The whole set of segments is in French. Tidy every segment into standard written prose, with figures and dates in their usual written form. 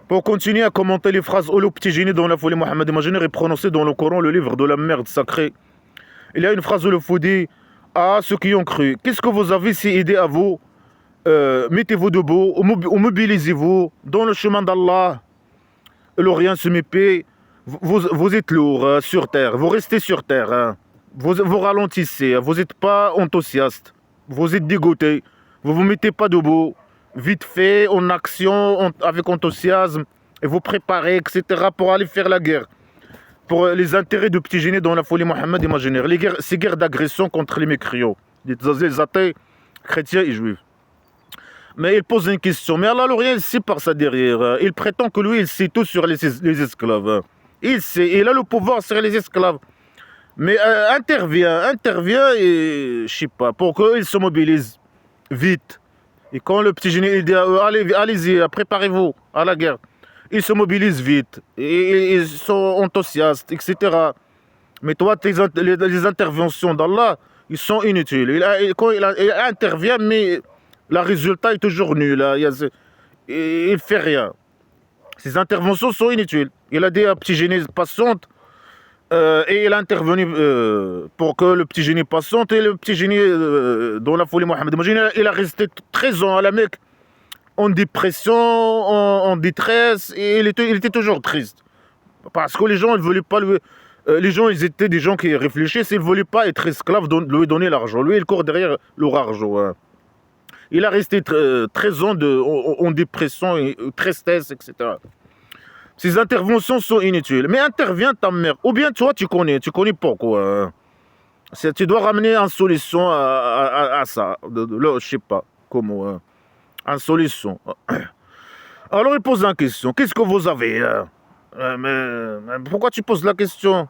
Pour continuer à commenter les phrases au petit génie dans la folie Mohammed imaginaire et prononcées dans le Coran, le livre de la merde sacrée. Il y a une phrase où le fou dit à ceux qui ont cru, qu'est-ce que vous avez si aidé à vous mettez-vous debout, ou mobilisez-vous dans le chemin d'Allah. L'Orient se mépaie. Vous êtes lourd sur terre, vous restez sur terre. Vous ralentissez, vous n'êtes pas enthousiaste. Vous êtes dégoûté. Vous ne vous mettez pas debout. Vite fait, en action, avec enthousiasme. Et vous préparez, etc. pour aller faire la guerre. Pour les intérêts de petits génies dans la folie Mohammed imaginaire. Ces guerres d'agression contre les mécréants. Les athées, chrétiens et juifs. Mais il pose une question. Mais Allah, l'Orient, il sait par ça derrière. Il prétend que lui, il sait tout sur les esclaves. Il sait, il a le pouvoir sur les esclaves. Mais intervient et, je sais pas, pour qu'ils se mobilisent vite. Et quand le petit génie il dit, allez-y, préparez-vous à la guerre. Ils se mobilisent vite. Et ils sont enthousiastes, etc. Mais toi, les interventions d'Allah, ils sont inutiles. Il intervient, mais le résultat est toujours nul. Il ne fait rien. Ces interventions sont inutiles. Il a dit à petit génie patiente. Et il a intervenu pour que le petit génie patiente. Et le petit génie, dans la folie Mohammed, il a resté 13 ans à la Mecque, en dépression, en détresse. Et il était toujours triste. Parce que les gens, ils ne voulaient pas lui... les gens, ils étaient des gens qui réfléchissent. Ils ne voulaient pas être esclaves, lui donner l'argent. Lui, il court derrière leur argent. Hein. Il a resté 13 ans en dépression, et tristesse, etc. Ces interventions sont inutiles. Mais intervient ta mère. Ou bien toi, tu connais pourquoi. Tu dois ramener une solution à ça. Là, je ne sais pas comment. Une solution. Alors, il pose une question. Qu'est-ce que vous avez mais pourquoi tu poses la question?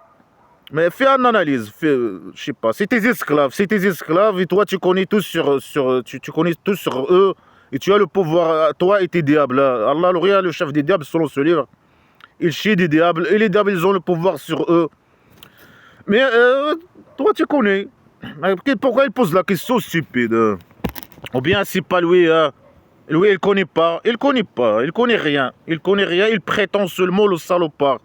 Mais fais une analyse. Je sais pas. C'est tes esclaves. Et toi, tu connais tout tu connais tout sur eux. Et tu as le pouvoir. Toi et tes diables. Allah, le chef des diables, selon ce livre. Il chie des diables. Et les diables, ils ont le pouvoir sur eux. Mais toi, tu connais. Pourquoi il pose la question stupide? Ou bien, c'est pas lui. Lui, il connaît pas. Il connaît rien. Il prétend seulement le salopard.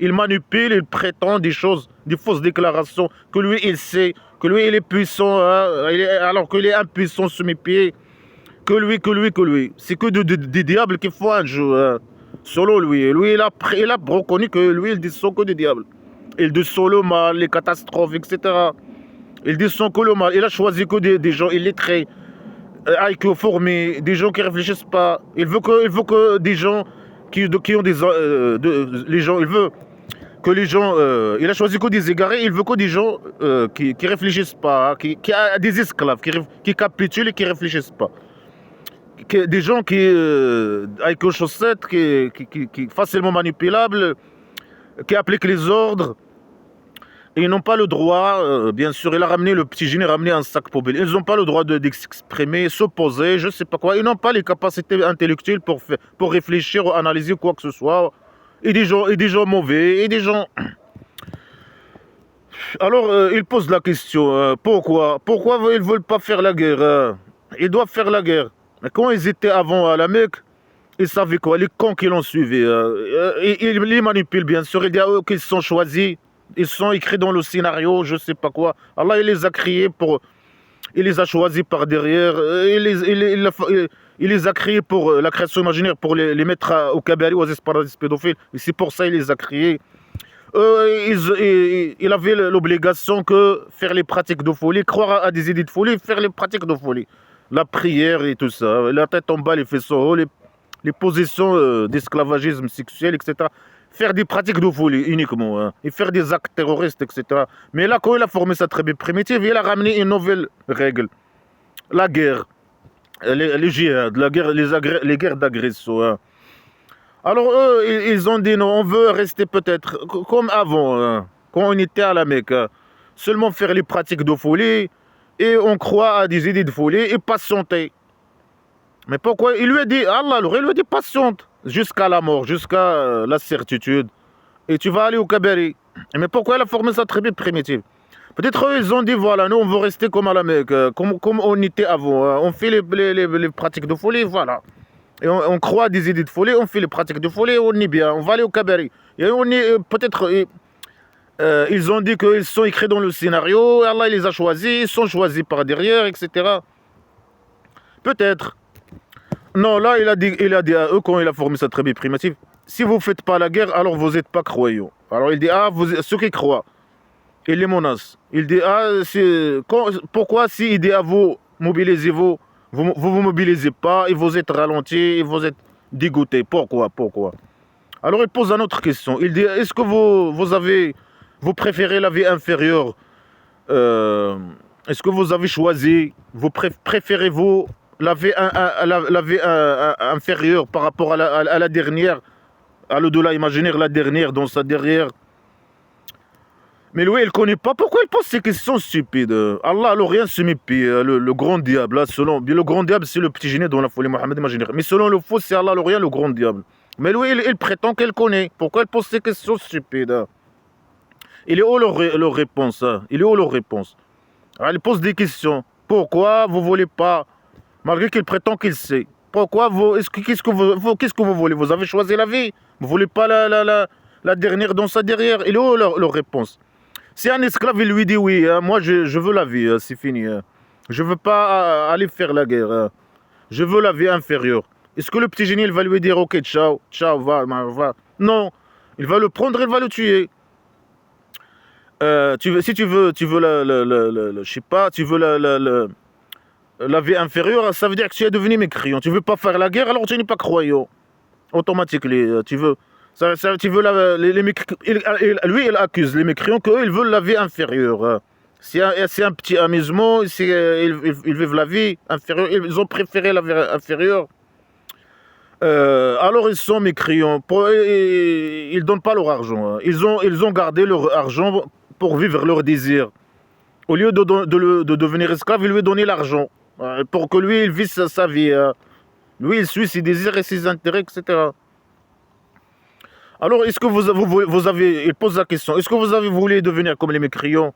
Il manipule, il prétend des choses, des fausses déclarations, que lui, il sait, que lui, il est puissant, alors qu'il est impuissant sous mes pieds. Que lui. C'est que des diables qui font un jeu, selon lui. Lui, il a reconnu que lui, il descend que des diables. Il descend le mal, les catastrophes, etc. Il descend que le mal. Il a choisi que des gens illettrés, IQ formés, des gens qui ne réfléchissent pas. Il veut que des gens qui ont des... les gens, il veut que les gens... il a choisi que des égarés, il veut que des gens qui ne réfléchissent pas, qui a des esclaves, qui capitulent et qui ne réfléchissent pas. Des gens avec aux chaussettes, qui facilement manipulables, qui appliquent les ordres. Et ils n'ont pas le droit, bien sûr, il a ramené le petit génie, ramené un sac poubelle. Ils n'ont pas le droit d'exprimer, s'opposer, je ne sais pas quoi. Ils n'ont pas les capacités intellectuelles pour réfléchir ou analyser quoi que ce soit. Et des gens mauvais, et des gens... Alors, ils posent la question, pourquoi ils ne veulent pas faire la guerre? Ils doivent faire la guerre. Mais quand ils étaient avant à la Mecque, ils savaient quoi? Les camps qui l'ont suivi. Ils les manipulent, bien sûr. Il dit à eux qu'ils sont choisis. Ils sont écrits dans le scénario, je ne sais pas quoi. Allah, il les a créés il les a choisis par derrière. Il les a créés pour la création imaginaire, pour les mettre au cabaret, aux paradis pédophiles. Et c'est pour ça qu'il les a créés. Il avait l'obligation de faire les pratiques de folie, croire à des idées de folie, faire les pratiques de folie. La prière et tout ça. La tête en bas, les faisceaux hauts, les positions d'esclavagisme sexuel, etc. Faire des pratiques de folie uniquement, hein, et faire des actes terroristes, etc. Mais là, quand il a formé sa tribu primitive, il a ramené une nouvelle règle. La guerre, les djihad, les guerres d'agression. Hein. Alors eux, ils ont dit non, on veut rester peut-être comme avant, hein, quand on était à la Mecque. Hein. Seulement faire les pratiques de folie, et on croit à des idées de folie, et patienter. Mais pourquoi? Il lui a dit, Allah, il lui a dit patiente. Jusqu'à la mort, jusqu'à la certitude. Et tu vas aller au cabaret. Mais pourquoi elle a formé sa tribu primitive? Peut-être eux, ils ont dit, voilà, nous, on veut rester comme à la Mecque, comme on était avant. On fait les pratiques de folie, voilà. Et on croit à des idées de folie, on fait les pratiques de folie, on est bien, on va aller au cabaret. Et on est peut-être... ils ont dit qu'ils sont écrits dans le scénario, Allah il les a choisis, ils sont choisis par derrière, etc. Peut-être. Non, là, il a dit à eux, quand il a formé sa tribu primitive, si vous ne faites pas la guerre, alors vous n'êtes pas croyants. Alors il dit, ceux qui croient, il les menace. Il dit, pourquoi s'il dit à vous, mobilisez-vous, vous mobilisez pas, et vous êtes ralentis, et vous êtes dégoûtés. Pourquoi Alors il pose une autre question. Il dit, est-ce que vous préférez la vie inférieure est-ce que vous avez choisi, préférez-vous la vie inférieure par rapport à la dernière, à l'au-delà imaginaire, la dernière dans sa derrière? Mais lui, il ne connaît pas. Pourquoi il pose ces questions stupides? Allah, alors rien se mépie. Le grand diable, là, le grand diable, c'est le petit génie dans la folie Mohammed imaginaire. Mais selon le faux, c'est Allah, alors rien, le grand diable. Mais lui, il prétend qu'elle connaît. Pourquoi il pose ces questions stupides? Il est où leur réponse? Il est où leur réponse? Alors, il pose des questions. Pourquoi vous ne voulez pas, malgré qu'il prétend qu'il sait, pourquoi qu'est-ce que vous voulez? Vous avez choisi la vie. Vous ne voulez pas la dernière dans sa derrière. Il est où leur réponse? Si un esclave il lui dit oui, moi je veux la vie, c'est fini. Je ne veux pas aller faire la guerre. Je veux la vie inférieure. Est-ce que le petit génie il va lui dire ok, ciao, va. Non, il va le prendre, il va le tuer. Si tu veux je sais pas, tu veux la vie inférieure, ça veut dire que tu es devenu mécréant. Tu veux pas faire la guerre, alors tu n'es pas croyant. Automatiquement, tu veux. Tu veux lui, il accuse les mécréants qu'ils veulent la vie inférieure. C'est un petit amusement, ils vivent la vie inférieure, ils ont préféré la vie inférieure. Alors ils sont mécréants, ils ne donnent pas leur argent. Ils ont gardé leur argent pour vivre leur désir. Au lieu de devenir esclave, ils lui donnaient l'argent pour que lui, il vive sa vie. Lui, il suit ses désirs et ses intérêts, etc. Alors, est-ce que vous avez... Il pose la question. Est-ce que vous avez voulu devenir comme les mécréants,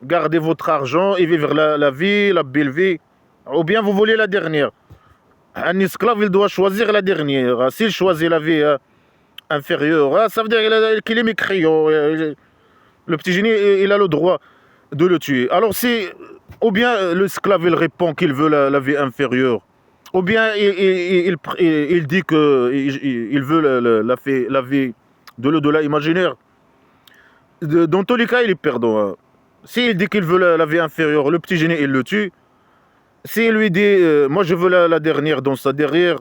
garder votre argent et vivre la vie, la belle vie? Ou bien vous voulez la dernière? Un esclave, il doit choisir la dernière. S'il choisit la vie inférieure, ça veut dire qu'il est mécréant. Le petit génie, il a le droit de le tuer. Alors, ou bien l'esclave, il répond qu'il veut la vie inférieure, ou bien il dit qu'il veut la vie de l'au-delà imaginaire. Dans tous les cas, il est perdant. S'il dit qu'il veut la vie inférieure, le petit génie, il le tue. S'il lui dit, moi je veux la dernière dans sa derrière,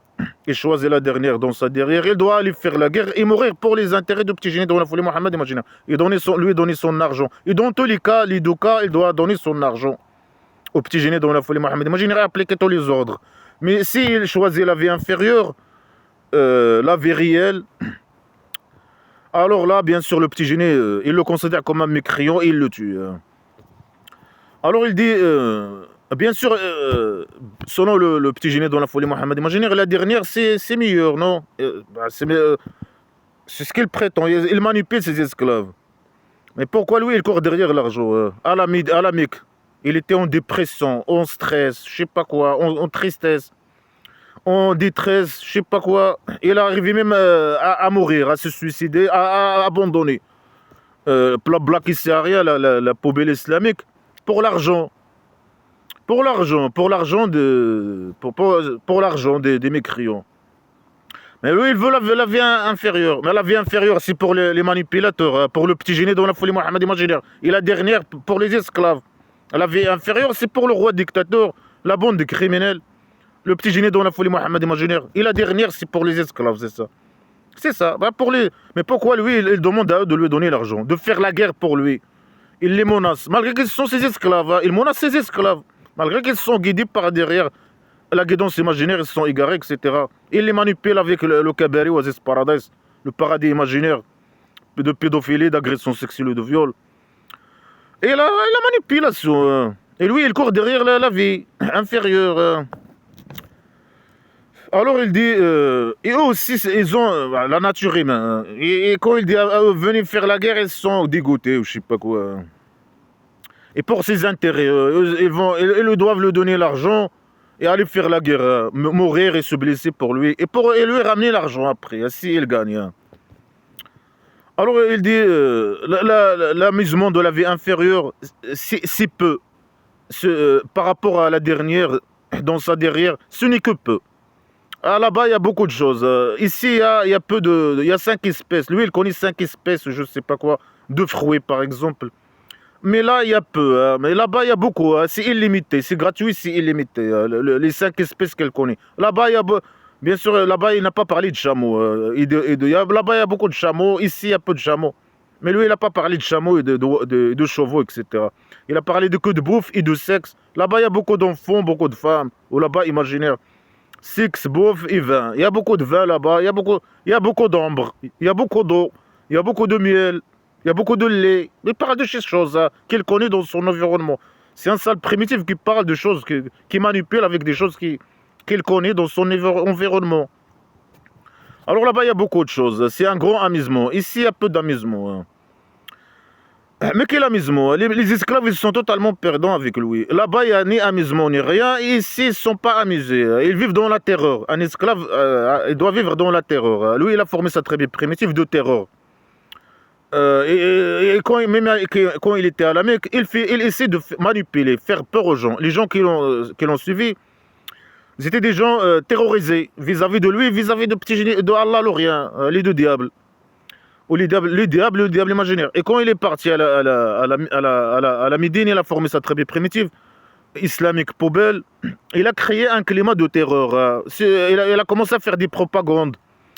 il choisit la dernière dans sa derrière, il doit aller faire la guerre et mourir pour les intérêts du petit génie dans la folie Mohammed, imagine. Et lui donner son argent. Et dans tous les cas, il doit donner son argent au petit génie dans la folie Mohammed, imagine, et appliquer tous les ordres. Mais s'il choisit la vie inférieure, la vie réelle, alors là, bien sûr, le petit génie, il le considère comme un mécréant et il le tue. Alors il dit... bien sûr, selon le petit génie dans la folie Mohammed imaginaire, la dernière c'est meilleur, non? C'est ce qu'il prétend, il manipule ses esclaves. Mais pourquoi lui il court derrière l'argent? À la Mecque, il était en dépression, en stress, je sais pas quoi, en tristesse, en détresse, je sais pas quoi. Il est arrivé même à mourir, à se suicider, à abandonner. Black Issaria, la poubelle islamique, pour l'argent. Pour l'argent des mécréants. Mais lui, il veut la vie inférieure. Mais la vie inférieure, c'est pour les manipulateurs, pour le petit génie dans la folie Mohammed imaginaire. Et la dernière, pour les esclaves. La vie inférieure, c'est pour le roi dictateur, la bande de criminels. Le petit génie dans la folie Mohammed imaginaire. Et la dernière, c'est pour les esclaves, c'est ça. C'est ça. Mais pourquoi lui, il demande à eux de lui donner l'argent, de faire la guerre pour lui? Il les menace. Malgré qu'ils sont ses esclaves, il menace ses esclaves. Malgré qu'ils sont guidés par derrière la guidance imaginaire, ils sont égarés, etc. Il les manipule avec le cabaret Oasis Paradise, le paradis imaginaire de pédophilie, d'agression sexuelle et de viol. Et la manipulation. Et lui, il court derrière la vie inférieure. Alors il dit, et eux aussi, ils ont la nature humaine. Et quand il dit à eux, venez faire la guerre, ils sont dégoûtés ou je sais pas quoi. Et pour ses intérêts, ils doivent lui donner l'argent et aller faire la guerre, mourir et se blesser pour lui, et lui ramener l'argent après, s'il gagne. Alors il dit, l'amusement de la vie inférieure, c'est peu. Par rapport à la dernière, dans sa derrière, ce n'est que peu. Ah, là-bas, il y a beaucoup de choses. Ici, il y a peu il y a 5 espèces. Lui, il connaît 5 espèces, je ne sais pas quoi, de fruits, par exemple. Mais là, il y a peu. Mais là-bas, il y a beaucoup. C'est illimité. C'est gratuit, c'est illimité. Les 5 espèces qu'elle connaît. Là-bas, bien sûr, là-bas, il n'a pas parlé de chameaux. Là-bas, il y a beaucoup de chameaux. Ici, il y a peu de chameaux. Mais lui, il n'a pas parlé de chameaux et de chevaux, etc. Il a parlé de que de bouffe et de sexe. Là-bas, il y a beaucoup d'enfants, beaucoup de femmes. Ou là-bas, imaginaire. Sexe, bouffe et vin. Il y a beaucoup de vin là-bas. Il y a beaucoup d'ombre. Il y a beaucoup d'eau. Il y a beaucoup de miel. Il y a beaucoup de lait. Il parle de ces choses qu'il connaît dans son environnement. C'est un sale primitif qui parle de choses, qui manipule avec des choses qu'il connaît dans son environnement. Alors là-bas, il y a beaucoup de choses. C'est un grand amusement. Ici, il y a peu d'amusement. Mais quel amusement? Les esclaves, ils sont totalement perdants avec lui. Là-bas, il n'y a ni amusement ni rien. Et ici, ils ne sont pas amusés. Ils vivent dans la terreur. Un esclave, il doit vivre dans la terreur. Lui, il a formé sa tribu primitive de terreur. Et quand il était à la Mecque, il essaie de manipuler, faire peur aux gens. Les gens qui l'ont suivi, c'était des gens terrorisés vis-à-vis de lui, vis-à-vis de petit génie, de Allah l'Orient, les deux diables. Ou le diable imaginaire. Et quand il est parti à la Médine, il a formé sa tribu primitive, islamique poubelle, il a créé un climat de terreur. Il a commencé à faire des propagandes.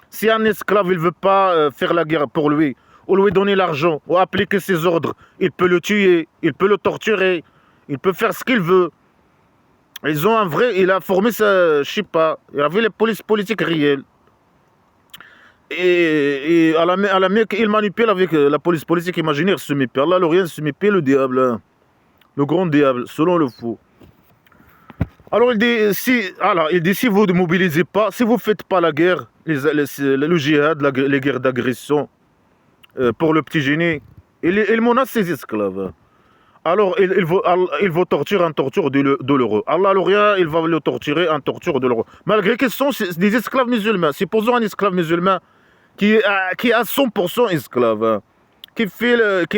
Si un esclave ne veut pas faire la guerre pour lui, ou lui donner l'argent, ou appliquer ses ordres, il peut le tuer, il peut le torturer, il peut faire ce qu'il veut. Il a formé sa, je sais pas, il avait les polices politiques réelles. Et à la Mecque, il manipule avec la police politique imaginaire, semi-père. Allah, l'Orient, semi-père, le diable, hein. Le grand diable, selon le fou. Alors il dit, si vous ne mobilisez pas, si vous ne faites pas la guerre, le djihad, les guerres d'agression pour le petit génie, il menace ses esclaves. Alors il va torturer un torture douloureux. Allah, l'Orient, il va le torturer un torture douloureux. Malgré qu'ils sont des esclaves musulmans. Supposons un esclave musulman qui est à 100% esclave, hein, qui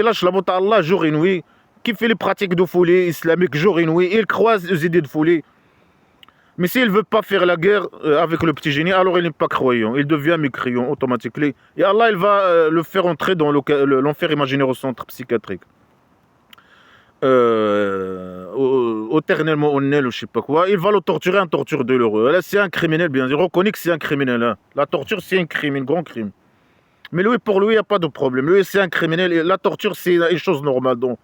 lâche la montre à Allah jour et nuit, qui fait les pratiques de folie islamique jour et nuit, il croise aux idées de folie. Mais s'il ne veut pas faire la guerre avec le petit génie, alors il n'est pas croyant, il devient mécréant automatiquement. Et Allah, il va le faire entrer dans l'enfer imaginaire au centre psychiatrique. Éternellement honnête ou je sais pas quoi, il va le torturer un torture douloureux. Là, c'est un criminel, bien sûr. On reconnaît que c'est un criminel. Hein. La torture, c'est un crime, un grand crime. Mais lui, pour lui, il n'y a pas de problème. Lui, c'est un criminel. Et la torture, c'est une chose normale. Donc,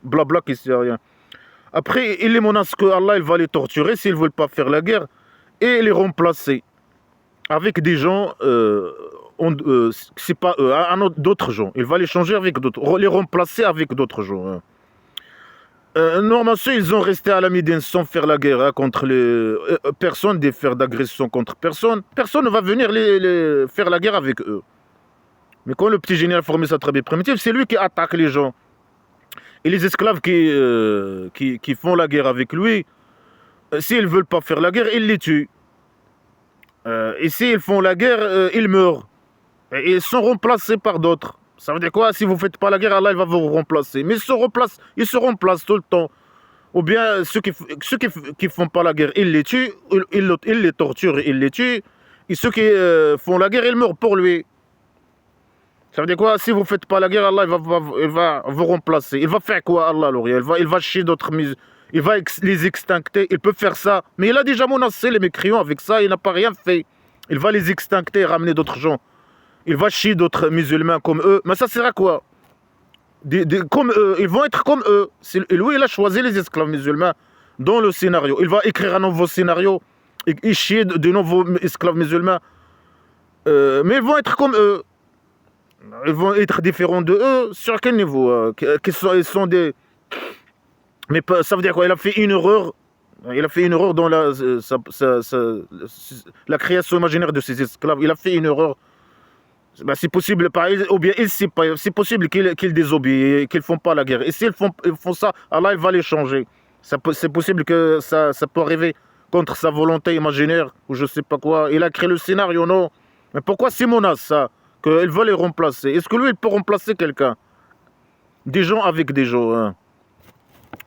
blabla, qui sait rien. Après, il les menace que Allah, il va les torturer s'ils ne veulent pas faire la guerre et les remplacer avec des gens, c'est pas eux, d'autres gens. Il va les changer avec d'autres, les remplacer avec d'autres gens. Hein. Normalement, ils ont resté à la Médine sans faire la guerre hein, contre les personne, des faire d'agression contre personne. Personne ne va venir faire la guerre avec eux. Mais quand le petit génie a formé sa tribu primitive, c'est lui qui attaque les gens. Et les esclaves qui font la guerre avec lui, s'ils ne veulent pas faire la guerre, il les tue. Et s'ils font la guerre, ils meurent. Et ils sont remplacés par d'autres. Ça veut dire quoi? Si vous ne faites pas la guerre, Allah il va vous remplacer. Mais ils se remplacent tout le temps. Ou bien ceux qui font pas la guerre, il les tue, il les torture, il les tue. Et ceux qui font la guerre, ils meurent pour lui. Ça veut dire quoi? Si vous ne faites pas la guerre, Allah il va vous remplacer. Il va faire quoi, Allah, l'Orient? Il va chier d'autres musulmans. Il va les extincter. Il peut faire ça. Mais il a déjà menacé les mécréants avec ça. Il n'a pas rien fait. Il va les extincter et ramener d'autres gens. Il va chier d'autres musulmans comme eux. Mais ça sert à quoi? Comme eux. Ils vont être comme eux. Lui, il a choisi les esclaves musulmans dans le scénario. Il va écrire un nouveau scénario et chier de nouveaux esclaves musulmans. Mais ils vont être comme eux. Ils vont être différents de eux. Sur quel niveau? Ils sont des... Mais ça veut dire quoi? Il a fait une erreur. Il a fait une erreur dans la création imaginaire de ses esclaves. Il a fait une erreur. Ben, c'est possible, ou bien c'est possible qu'ils désobéissent, qu'ils ne font pas la guerre. Et s'ils font ça, Allah il va les changer. C'est possible que ça peut arriver contre sa volonté imaginaire, ou je sais pas quoi. Il a créé le scénario, non? Mais pourquoi Simonas, ça? Qu'il veut les remplacer. Est-ce que lui, il peut remplacer quelqu'un? Des gens avec des gens, hein.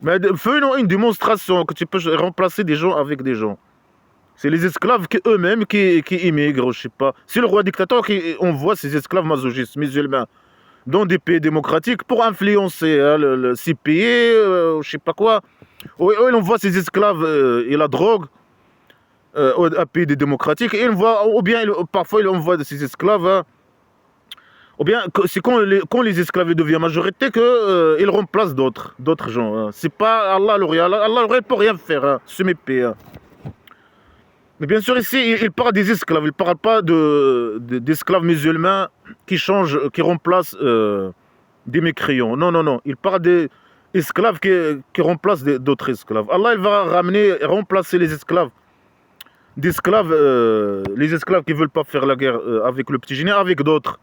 Mais fais-nous une démonstration que tu peux remplacer des gens avec des gens. C'est les esclaves eux-mêmes qui immigrent, je sais pas. C'est le roi dictateur qui envoie ses esclaves masochistes musulmans dans des pays démocratiques pour influencer hein, ces pays, je sais pas quoi. Ou il envoie ses esclaves et la drogue à pays démocratiques. Et il envoie, ou bien parfois il envoie ses esclaves. Hein, ou bien c'est quand les esclaves deviennent majorité qu'ils remplacent d'autres gens. Hein. C'est pas Allah l'Orient. Allah l'Orient ne peut rien faire, hein, ce mépris. Hein. Mais bien sûr, ici, il parle des esclaves. Il ne parle pas d'esclaves musulmans qui changent, qui remplacent des mécréants. Non, non, non. Il parle des esclaves qui remplacent d'autres esclaves. Allah, il va remplacer les esclaves. Les esclaves qui ne veulent pas faire la guerre avec le petit génie, avec d'autres.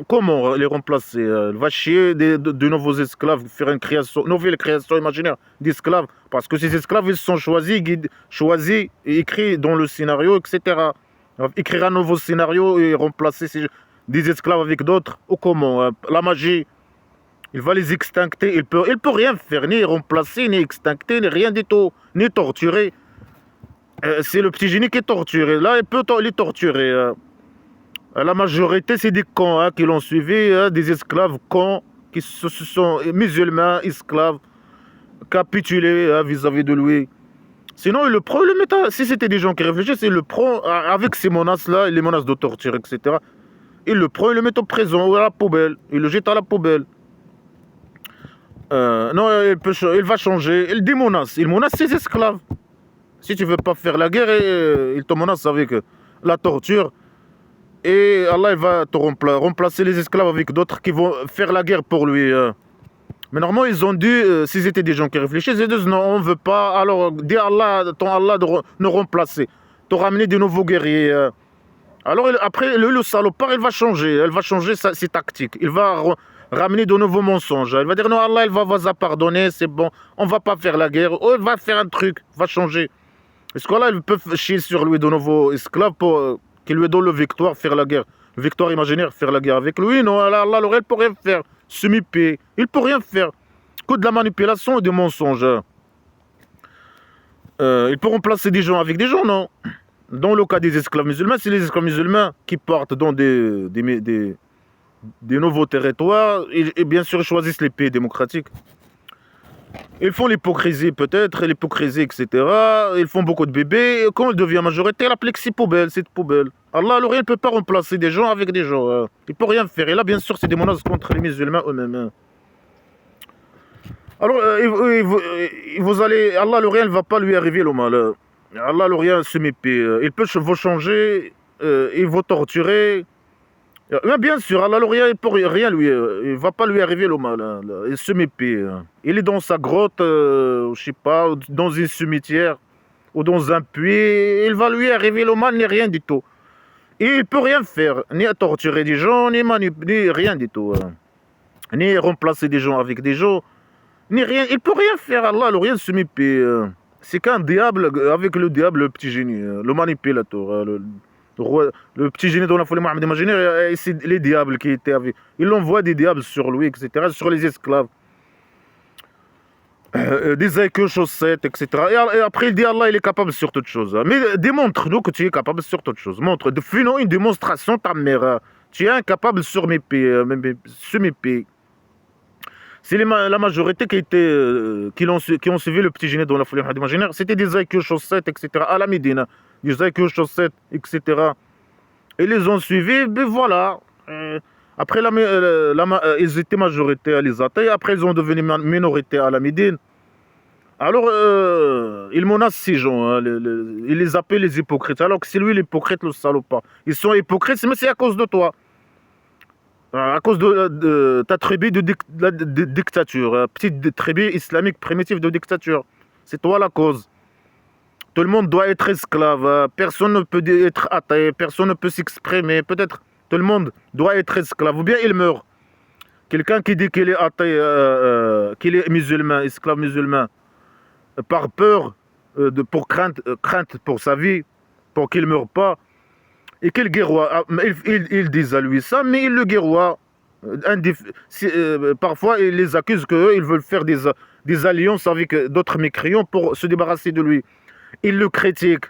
Comment les remplacer? Il va chier de nouveaux esclaves, faire une nouvelle création imaginaire d'esclaves. Parce que ces esclaves, ils sont choisis et écrits dans le scénario, etc. Écrire un nouveau scénario et remplacer des esclaves avec d'autres. Ou comment? La magie, il va les extincter. Il peut rien faire, ni remplacer, ni extincter, ni rien du tout, ni torturer. C'est le petit génie qui est torturé. Là, il peut les torturer. La majorité, c'est des cons hein, qui l'ont suivi, hein, des esclaves cons, qui se sont musulmans, esclaves, capitulés hein, vis-à-vis de lui. Sinon, il le prend, il le met si c'était des gens qui réfléchissent, il le prend avec ces menaces-là, les menaces de torture, etc. Il le prend, il le met en prison ou à la poubelle, il le jette à la poubelle. Non, il va changer, il démenace, il menace ses esclaves. Si tu ne veux pas faire la guerre, il te menace avec la torture. Et Allah il va te remplacer les esclaves avec d'autres qui vont faire la guerre pour lui. Mais normalement, ils ont dit, s'ils étaient des gens qui réfléchissent, ils disent non, on ne veut pas. Alors, dis Allah, ton Allah de nous remplacer, de ramener de nouveaux guerriers. Alors, après, le salopard, il va changer ses tactiques. Il va ramener de nouveaux mensonges. Il va dire non, Allah, il va vous pardonner, c'est bon, on ne va pas faire la guerre. Oh, il va faire un truc, il va changer. Est-ce qu'Allah, il peut chier sur lui de nouveaux esclaves pour qui lui donne la victoire, faire la guerre, victoire imaginaire, faire la guerre avec lui. Non, Allah, il ne peut rien faire. Semi-paix, il ne peut rien faire. Que de la manipulation et des mensonges. Il peut remplacer des gens avec des gens, non. Dans le cas des esclaves musulmans, c'est les esclaves musulmans qui partent dans des nouveaux territoires et bien sûr choisissent les pays démocratiques. Ils font l'hypocrisie peut-être, l'hypocrisie, etc. Ils font beaucoup de bébés. Et quand ils deviennent majorité, la plexi poubelle, c'est poubelle. Allah, alors, il ne peut pas remplacer des gens avec des gens. Il ne peut rien faire. Et là, bien sûr, c'est des menaces contre les musulmans eux-mêmes. Alors, vous allez, Allah, le rien ne va pas lui arriver le mal. Allah, le rien se mépie. Il peut vous changer, il vous torturer. Mais bien sûr, Allah, le rien, il ne peut rien lui. Il ne va pas lui arriver le mal. Il se mépie. Il est dans sa grotte, je ne sais pas, dans un cimetière ou dans un puits. Il va lui arriver le mal, ni rien du tout. Et il ne peut rien faire, ni torturer des gens, ni rien du tout. Ni remplacer des gens avec des gens. Ni rien, il peut rien faire, Allah, le rien se mépie. C'est qu'un diable, avec le diable, le petit génie, le manipulateur, le petit génie dans la folie Mohammed imaginaire, c'est les diables qui étaient avec. Il envoie des diables sur lui, etc., sur les esclaves. Des écus, chaussettes, etc. Et après, il dit Allah, il est capable sur toute chose. Mais démontre-nous que tu es capable sur toute chose. Fais-nous une démonstration, ta mère. Tu es incapable sur mes pieds, sur mes pieds. C'est la majorité qui ont suivi le petit génie dans la folie imaginaire. C'était des écus, chaussettes, etc. À la Médine. Des écus, chaussettes, etc. Et ils les ont suivis, ben voilà. Après, ils étaient majorité à les attaquer. Après, ils ont devenu minorité à la Médine. Alors, ils menacent ces gens. Hein, ils les appellent les hypocrites. Alors que c'est lui l'hypocrite, le salopard. Ils sont hypocrites, mais c'est à cause de toi. À cause de ta tribu de dictature. Petite tribu islamique primitive de dictature. C'est toi la cause. Tout le monde doit être esclave. Personne ne peut être athée. Personne ne peut s'exprimer. Peut-être tout le monde doit être esclave. Ou bien il meurt. Quelqu'un qui dit qu'il est athée, qu'il est musulman, esclave musulman, par peur pour crainte pour sa vie, pour qu'il ne meure pas. Et quel guerroie, ils disent à lui ça, mais le guerroie, parfois, ils les accusent qu'eux, ils veulent faire des alliances avec d'autres mécréants pour se débarrasser de lui. Ils le critiquent,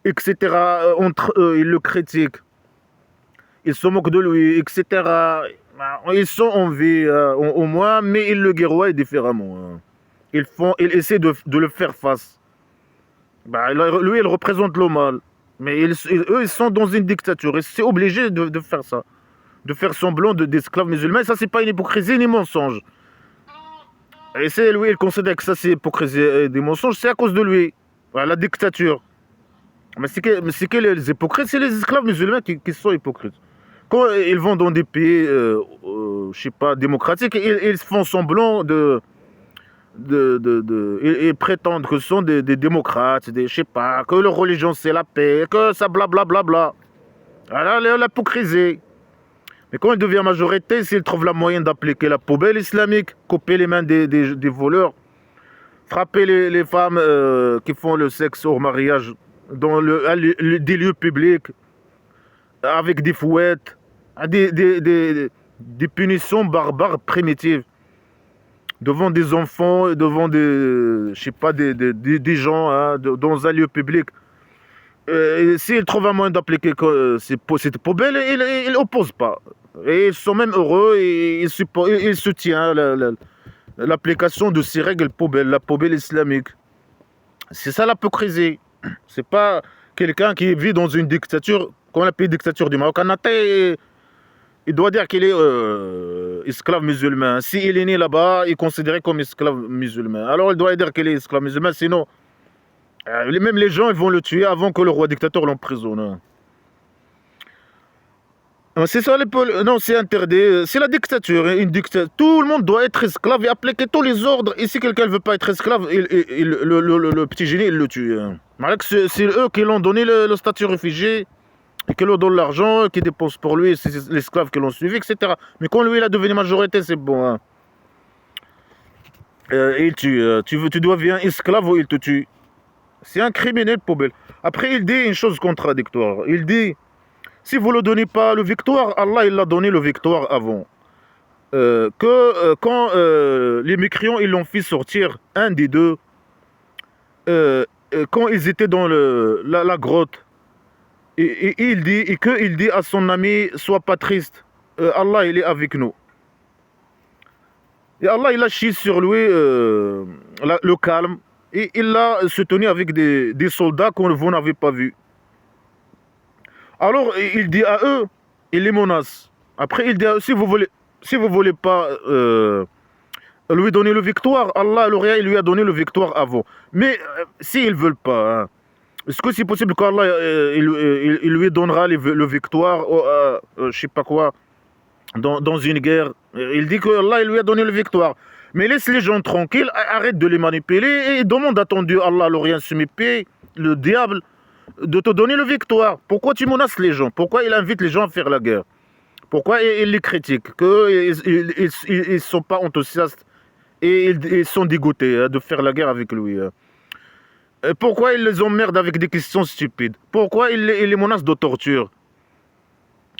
etc. Entre eux, ils le critiquent. Ils se moquent de lui, etc. Ils sont en vie, au moins, mais ils le guerroient différemment. Ils essaient de le faire face. Lui, il représente le mal. Mais eux, ils sont dans une dictature. Et c'est obligé de faire ça. De faire semblant d'esclaves musulmans. Et ça, c'est pas une hypocrisie ni mensonge. Et c'est lui, il considère que ça, c'est hypocrisie et des mensonges. C'est à cause de lui. La dictature. Mais c'est que les hypocrites, c'est les esclaves musulmans qui sont hypocrites. Quand ils vont dans des pays, je sais pas, démocratiques, ils font semblant ils prétendent que ce sont des démocrates, je sais pas, que leur religion c'est la paix, que ça blablabla. Voilà l'hypocrisie. Mais quand il devient majorité, s'il trouve la moyen d'appliquer la poubelle islamique, couper les mains des voleurs, frapper les femmes qui font le sexe hors mariage dans des lieux publics, avec des fouettes, des punitions barbares primitives, devant des enfants, devant je sais pas, des gens, hein, dans un lieu public. S'ils trouvent un moyen d'appliquer cette poubelle, ils n'opposent pas. Et ils sont même heureux et ils soutiennent l'application de ces règles poubelles, la poubelle islamique. C'est ça l'hypocrisie. C'est pas quelqu'un qui vit dans une dictature, qu'on appelle dictature du Maroc. Il doit dire qu'il est esclave musulman. S'il est né là-bas, il est considéré comme esclave musulman. Alors il doit dire qu'il est esclave musulman, sinon, même les gens ils vont le tuer avant que le roi dictateur l'emprisonne. C'est ça, non, c'est interdit. C'est la dictature. Tout le monde doit être esclave et appliquer tous les ordres. Et si quelqu'un ne veut pas être esclave, le petit génie, il le tue. C'est eux qui l'ont donné le statut réfugié, et qui leur donnent l'argent, qui dépensent pour lui, c'est l'esclave qui l'ont suivi, etc. Mais quand lui, il a devenu majorité, c'est bon. Il tue. Tu deviens esclave ou il te tue. C'est un criminel poubelle. Après, il dit une chose contradictoire. Il dit... Si vous ne le donnez pas le victoire, Allah il l'a donné le victoire avant. Quand les mécréants ils l'ont fait sortir, un des deux, quand ils étaient dans la grotte, il dit à son ami, sois pas triste, Allah il est avec nous. Et Allah il a chié sur lui le calme, et il l'a soutenu avec des soldats que vous n'avez pas vus. Alors, il dit à eux, il les menace. Après, il dit à eux, si vous voulez pas lui donner le victoire, Allah, il lui a donné le victoire avant. Mais s'ils ne veulent pas, hein, est-ce que c'est possible qu'Allah il lui donnera le victoire, je sais pas quoi, dans une guerre? Il dit que Allah il lui a donné le victoire. Mais laisse les gens tranquilles, arrête de les manipuler et demande à ton Dieu, Allah, l'Orient semi-paix, le diable, de te donner le victoire. Pourquoi tu menaces les gens? Pourquoi il invite les gens à faire la guerre? Pourquoi il les critique? Qu'ils ne sont pas enthousiastes et ils sont dégoûtés de faire la guerre avec lui. Pourquoi il les emmerde avec des questions stupides? Pourquoi il les menace de torture?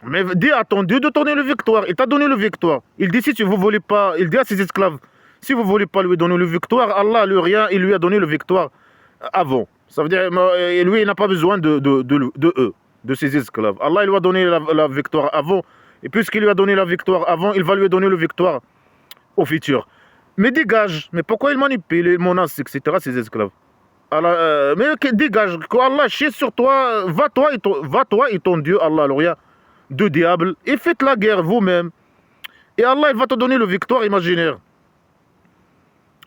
Mais dis à ton Dieu de donner le victoire. Il t'a donné le victoire. Il dit si vous voulez pas, il dit à ses esclaves, si vous ne voulez pas lui donner le victoire, Allah il lui a donné le victoire avant. Ça veut dire, lui, il n'a pas besoin de eux, de ses esclaves. Allah, il lui a donné la victoire avant. Et puisqu'il lui a donné la victoire avant, il va lui donner la victoire au futur. Mais dégage. Mais pourquoi il manipule, il menace, etc., ses esclaves? Allah, mais dégage. Quand Allah chie sur toi, va-toi et ton Dieu, Allah, l'Orient, de diable, et faites la guerre vous-même. Et Allah, il va te donner la victoire imaginaire.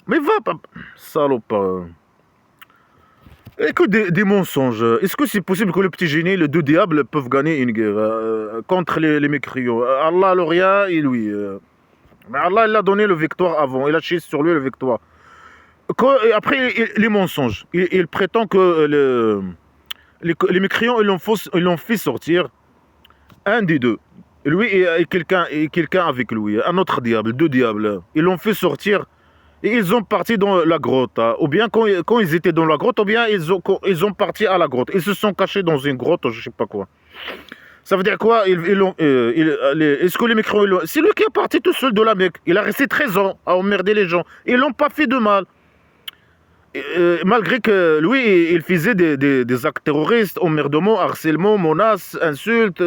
Mais va, salopard. Et que des mensonges. Est-ce que c'est possible que le petit génie, les deux diables, peuvent gagner une guerre contre les mécréants? Allah, l'Orient, et lui. Mais Allah, il a donné la victoire avant. Il a chié sur lui la victoire. Après, les mensonges. Il prétend que les mécréants, ils l'ont fait sortir. Un des deux. Lui et quelqu'un avec lui. Un autre diable, deux diables. Ils l'ont fait sortir. Et ils ont parti dans la grotte. Ou bien quand ils étaient dans la grotte, ou bien ils ont parti à la grotte. Ils se sont cachés dans une grotte, je ne sais pas quoi. Ça veut dire quoi? Est-ce que les mécréants... C'est lui qui est parti tout seul de la Mecque. Il a resté 13 ans à emmerder les gens. Ils l'ont pas fait de mal. Malgré que lui, il faisait des actes terroristes, emmerdement, harcèlement, menaces, insultes, tout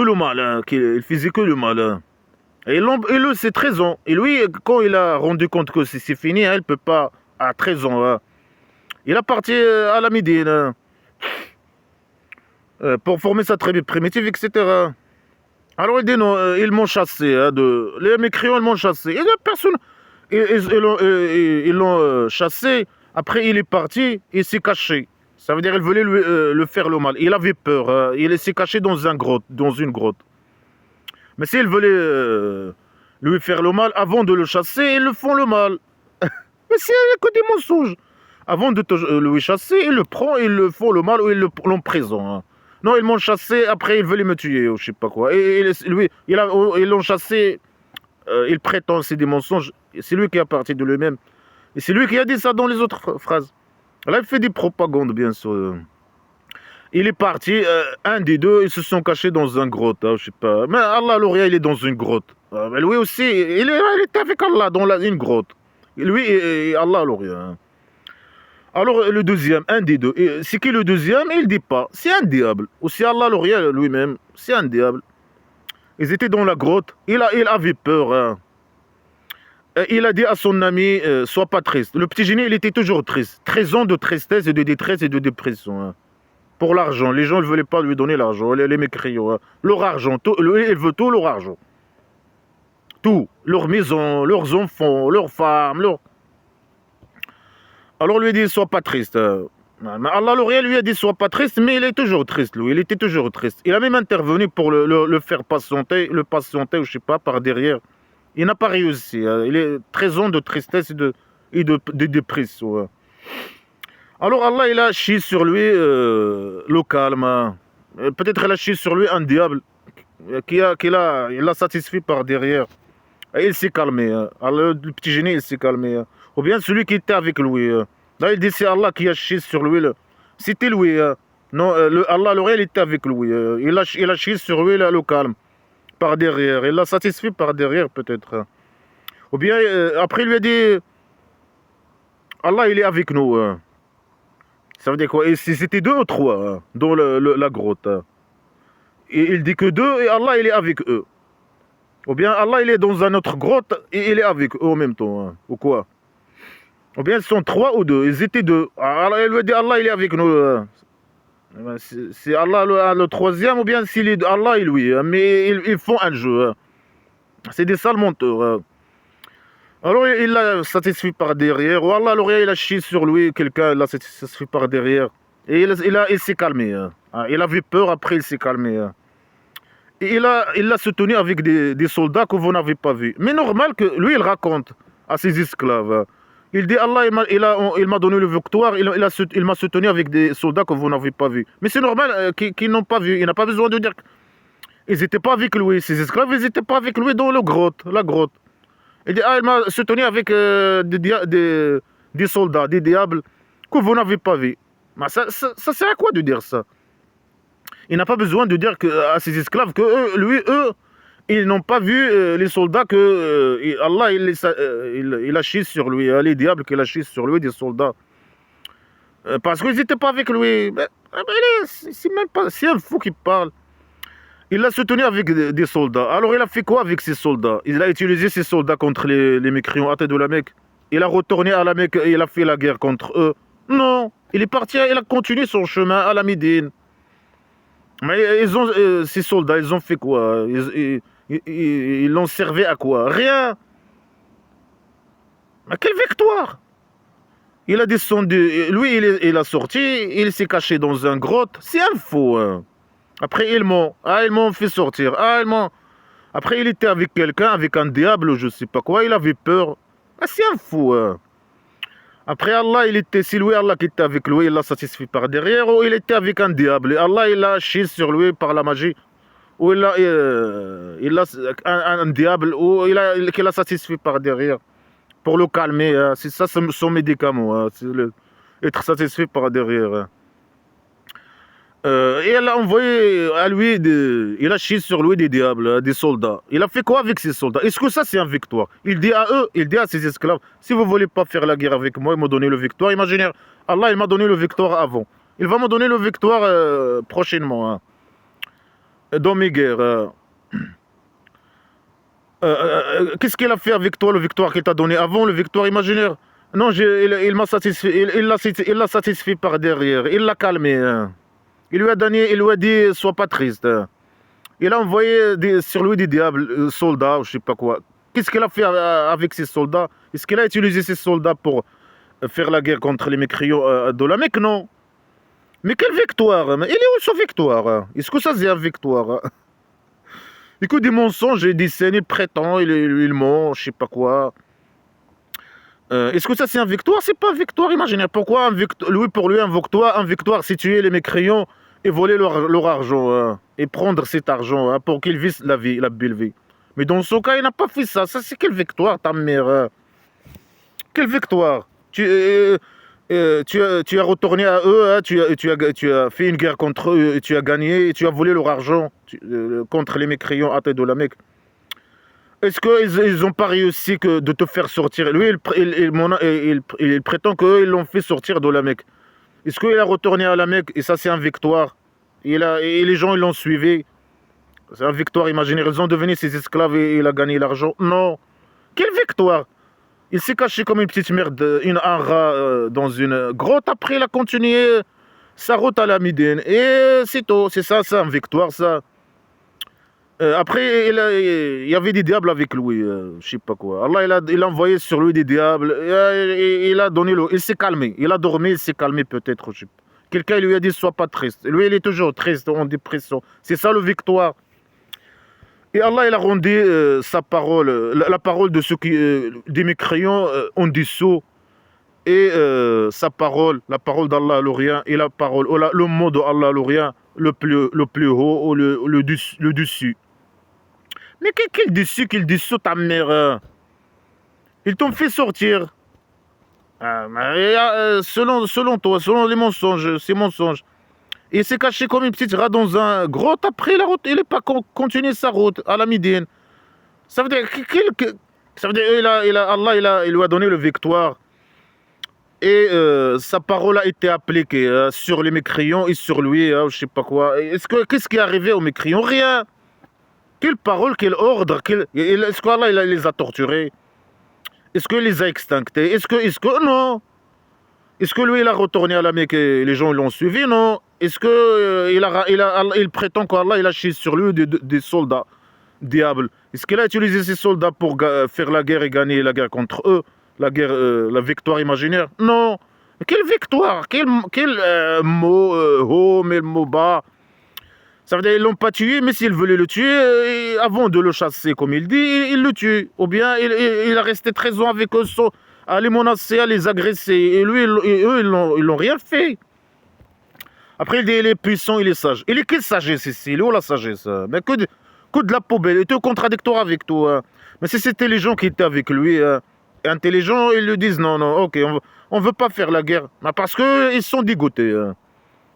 le mal. Hein, il faisait que le mal. Hein. Et lui, c'est 13 ans. Et lui, quand il a rendu compte que c'est fini, hein, il ne peut pas, à 13 ans, hein, il a parti à la Médine hein, pour former sa tribu primitive, etc. Alors il dit non, ils m'ont chassé. Hein, les mécréants, ils m'ont chassé. Et personne... Ils l'ont chassé. Après, il est parti. Il s'est caché. Ça veut dire qu'il voulait le faire le mal. Il avait peur. Hein, il s'est caché dans une grotte. Mais s'ils voulaient lui faire le mal, avant de le chasser, ils le font le mal. Mais c'est que des mensonges. Avant de lui chasser, ils le prennent, ils le font le mal ou ils l'emprisonnent. Hein. Non, ils m'ont chassé, après ils veulent me tuer, ou je sais pas quoi. Et lui, ils l'ont chassé, il prétend c'est des mensonges. C'est lui qui a parti de lui-même. Et c'est lui qui a dit ça dans les autres phrases. Là, il fait des propagandes, bien sûr. Il est parti, un des deux, ils se sont cachés dans une grotte, hein, je sais pas. Mais Allah, l'Orient, il est dans une grotte. Mais lui aussi, il est avec Allah dans une grotte. Lui et Allah, l'Orient. Hein. Alors, le deuxième, un des deux, c'est qui le deuxième? Il ne dit pas. C'est un diable. Ou c'est Allah, l'Orient lui-même. C'est un diable. Ils étaient dans la grotte. Il avait peur. Hein. Il a dit à son ami, sois pas triste. Le petit génie, il était toujours triste. 13 ans de tristesse et de détresse et de dépression. Hein. Pour l'argent. Les gens ne voulaient pas lui donner l'argent. Les mécréants. Hein. Leur argent. Tout, il veut tout leur argent. Tout. Leur maison, leurs enfants, leurs femmes. Alors lui dit, sois pas triste. Mais Allah l'Orient lui a dit, sois pas triste, mais il est toujours triste, lui. Il était toujours triste. Il a même intervenu pour le faire patienter, ou je sais pas, par derrière. Il n'a pas réussi. Il est 13 ans de tristesse et de dépression. Alors Allah, il a chié sur lui le calme. Peut-être il a chié sur lui un diable il l'a satisfait par derrière. Et il s'est calmé. Alors, le petit génie, il s'est calmé. Ou bien celui qui était avec lui. Là, il dit c'est Allah qui a chié sur lui. C'était lui. Non, Allah, l'Orient, il était avec lui. Il a chié sur lui le calme. Par derrière. Il l'a satisfait par derrière, peut-être. Ou bien, après, il lui a dit Allah, il est avec nous. Ça veut dire quoi? Et si c'était 2 ou 3 dans la grotte. Et il dit que 2 et Allah, il est avec eux. Ou bien Allah, il est dans une autre grotte et il est avec eux en même temps. Hein. Ou quoi? Ou bien ils sont 3 ou 2. Ils étaient 2. Alors il lui a dit Allah, il est avec nous. C'est Allah le troisième ou bien c'est Allah et lui. Mais ils font un jeu. C'est des sales menteurs. Alors il l'a satisfait par derrière. Ou Allah, l'Orient, il a chié sur lui. Quelqu'un l'a satisfait par derrière. Et il s'est calmé. Il avait peur, après il s'est calmé. Et il l'a soutenu avec des soldats que vous n'avez pas vus. Mais normal que lui, il raconte à ses esclaves. Il dit Allah, il m'a donné le victoire, il m'a soutenu avec des soldats que vous n'avez pas vus. Mais c'est normal qu'ils n'ont pas vu. Il n'a pas besoin de dire qu'ils n'étaient pas avec lui. Ses esclaves, ils n'étaient pas avec lui dans la grotte. Il dit il m'a soutenu avec des soldats, des diables que vous n'avez pas vus. Mais ça sert à quoi de dire ça? Il n'a pas besoin de dire à ses esclaves que eux, ils n'ont pas vu les soldats que Allah il a chié sur lui, les diables qu'il a chié sur lui, des soldats. Parce qu'ils n'étaient pas avec lui. C'est un fou qui parle. Il l'a soutenu avec des soldats. Alors il a fait quoi avec ces soldats? Il a utilisé ces soldats contre les mécréants athées de la Mecque. Il a retourné à la Mecque et il a fait la guerre contre eux. Non, il est parti, il a continué son chemin à la Médine. Mais ces soldats, ils ont fait quoi? Ils l'ont servi à quoi? Rien. Mais quelle victoire! Il a descendu, lui, il a sorti, il s'est caché dans une grotte. C'est un faux. Hein. Après, ils m'ont fait sortir. Après, il était avec quelqu'un, avec un diable, je sais pas quoi. Il avait peur. C'est un fou. Hein. Après Allah, c'est lui Allah qui était avec lui, il l'a satisfait par derrière, ou il était avec un diable. Et Allah, il a chié sur lui par la magie. ou il a un diable, ou qu'il a satisfait par derrière, pour le calmer. C'est ça son médicament, c'est être satisfait par derrière. Et elle a envoyé à lui, il a chié sur lui des diables, des soldats. Il a fait quoi avec ces soldats? Est-ce que ça c'est une victoire? Il dit à eux, il dit à ses esclaves, si vous voulez pas faire la guerre avec moi, il m'a donné le victoire. Imaginez, Allah il m'a donné le victoire avant. Il va me donner le victoire prochainement, dans mes guerres. Qu'est-ce qu'il a fait avec toi, le victoire qu'il t'a donné avant, le victoire imaginaire? Non, il m'a satisfait, il l'a satisfait par derrière, il l'a calmé. Il lui a dit, sois pas triste. Il a envoyé sur lui des diables, soldats, ou je sais pas quoi. Qu'est-ce qu'il a fait avec ces soldats? Est-ce qu'il a utilisé ces soldats pour faire la guerre contre les mécréants de la Mecque? Non. Mais quelle victoire? Mais il est où sa victoire? Est-ce que ça c'est une victoire? Écoute, des mensonges, des scènes, il prétend, il ment, je sais pas quoi. Est-ce que ça c'est une victoire? C'est pas une victoire, imaginez. Pourquoi lui, pour lui, une victoire, c'est tuer les mécréants et voler leur argent, et prendre cet argent pour qu'ils vivent la vie, la belle vie. Mais dans son cas, il n'a pas fait ça. Ça, c'est quelle victoire, ta mère? Quelle victoire? Tu as retourné à eux, tu as fait une guerre contre eux, et tu as gagné, et tu as volé leur argent contre les mécréants athées de la Mecque. Est-ce qu'ils n'ont pas réussi de te faire sortir? Lui, il prétend qu'eux, ils l'ont fait sortir de la Mecque. Est-ce qu'il a retourné à la Mecque et ça, c'est une victoire? Et les gens, ils l'ont suivi. C'est une victoire imaginaire. Ils ont devenu ses esclaves et il a gagné l'argent. Non. Quelle victoire? Il s'est caché comme une petite merde, un rat dans une grotte. Après, il a continué sa route à la Médine. Et c'est tout. C'est ça, une victoire, ça. Après, il y avait des diables avec lui, je sais pas quoi. Allah, il a envoyé sur lui des diables. Il a donné il s'est calmé. Il a dormi, il s'est calmé peut-être. Quelqu'un lui a dit, sois pas triste. Lui, il est toujours triste, en dépression. C'est ça le victoire. Et Allah, il a rendu sa parole, la parole de ceux qui, des mécréants en dessous. Et sa parole, la parole d'Allah l'Orient, et la parole, le mot d'Allah l'Orient, le plus haut, ou le dessus. Mais quel dessus ta mère? Ils t'ont fait sortir. Selon toi, selon les mensonges, ces mensonges. Il s'est caché comme une petite rat dans un grotte. Après la route, il n'a pas continué sa route à la Médine. Ça veut dire, ça veut dire Allah, il lui a donné le victoire. Et sa parole a été appliquée sur les mécréants et sur lui, je sais pas quoi. Qu'est-ce qui est arrivé aux mécréants? Rien. Quelle parole, quel ordre, est-ce qu'Allah il les a torturés? Est-ce qu'il les a extinctés? Non. Est-ce que lui il a retourné à la Mecque et les gens l'ont suivi? Non. Est-ce que il prétend qu'Allah il a chié sur lui des soldats diables? Est-ce qu'il a utilisé ces soldats pour faire la guerre et gagner la guerre contre eux? La victoire imaginaire? Non. Quelle victoire? Quel mot haut, mais le mot bas? Ça veut dire qu'ils ne l'ont pas tué, mais s'ils voulaient le tuer, avant de le chasser, comme il dit, il le tue. Ou bien il a resté 13 ans avec eux, à les menacer, à les agresser. Et lui, eux, ils n'ont rien fait. Après, il dit, il est puissant, il est sage. Il est quelle sagesse ici? Il est où la sagesse? Mais que de la poubelle. Il était contradictoire avec toi. Mais si c'était les gens qui étaient avec lui, intelligents, ils lui disent, non, ok, on ne veut pas faire la guerre. Parce qu'ils sont dégoûtés.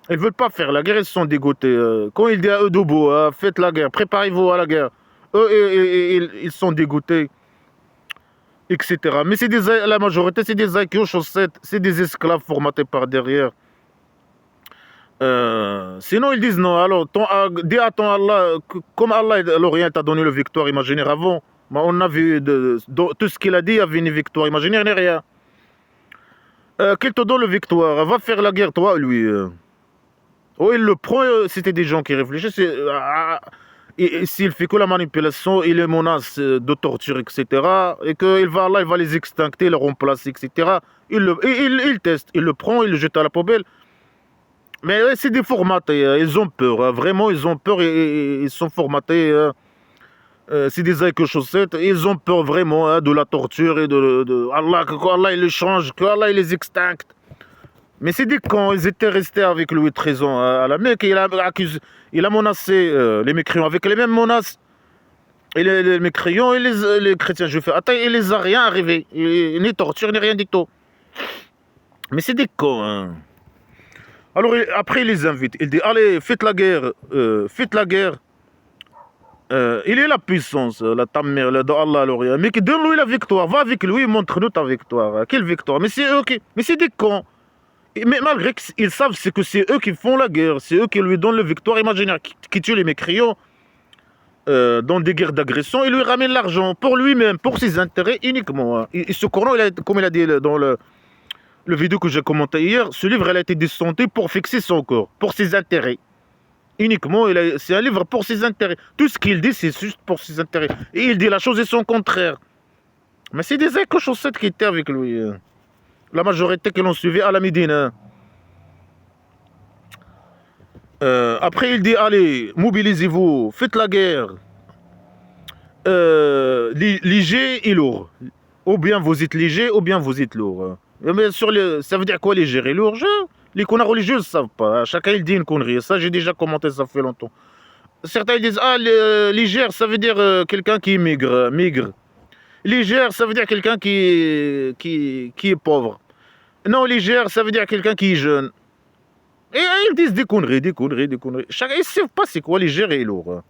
Ils ne veulent pas faire la guerre, ils sont dégoûtés. Quand il dit à eux debout, faites la guerre, préparez-vous à la guerre, eux, ils sont dégoûtés, etc. Mais la majorité, c'est des acquis aux chaussettes, c'est des esclaves formatés par derrière. Sinon, ils disent non. Alors, dis à ton Allah, comme Allah, l'Orient t'a donné la victoire imaginaire avant, on a vu tout ce qu'il a dit, il y avait une victoire imaginaire, il n'y a rien. Qu'il te donne la victoire, va faire la guerre, toi, lui. Oh, il le prend, c'était des gens qui réfléchissent. Et s'il fait que la manipulation, il les menace de torture, etc. Et qu'il va là, il va les extincter, les remplacer, etc. Il teste, il le prend, il le jette à la poubelle. Mais c'est des formatés, ils ont peur. Vraiment, ils ont peur et ils sont formatés. C'est des avec chaussettes. Ils ont peur vraiment de la torture et de Allah, que Allah il les change, que Allah il les extincte. Mais c'est dit quand ils étaient restés avec lui 13 ans à la Mecque, il a menacé les mécréants avec les mêmes menaces. Et les mécréants et les chrétiens juifs, attends, il les a rien arrivé. Ni torture, ni rien du tout. Mais c'est des cons, hein. Alors après, il les invite. Il dit, allez, faites la guerre. Faites la guerre. Il est la puissance, la tamme-mère, le Allah, l'Orient. Mais donne-lui la victoire. Va avec lui, montre-nous ta victoire. Quelle victoire? Mais c'est eux qui... Mais c'est des cons. Mais malgré qu'ils savent que c'est eux qui font la guerre. C'est eux qui lui donnent la victoire imaginaire. Qui tuent les mécréants dans des guerres d'agression. Il lui ramène l'argent pour lui-même, pour ses intérêts uniquement. Hein. Et ce Coran, comme il a dit dans le vidéo que j'ai commenté hier, ce livre a été descendu pour fixer son corps, pour ses intérêts. Uniquement, c'est un livre pour ses intérêts. Tout ce qu'il dit, c'est juste pour ses intérêts. Et il dit la chose et son contraire. Mais c'est des éco-chaussettes qui étaient avec lui. La majorité qui l'ont suivi à la Médine. Après, il dit, allez, mobilisez-vous, faites la guerre. Léger et lourd. Ou bien vous êtes léger, ou bien vous êtes lourd. Mais ça veut dire quoi léger et lourd? Les connards religieux ne savent pas. Chacun il dit une connerie. Ça, j'ai déjà commenté, ça fait longtemps. Certains ils disent, ah, légère, ça veut dire quelqu'un qui migre. Légère, ça veut dire quelqu'un qui est pauvre. Non, légère, ça veut dire quelqu'un qui est jeune. Et ils disent des conneries. Chacun, ils ne savent pas c'est quoi légère et lourd.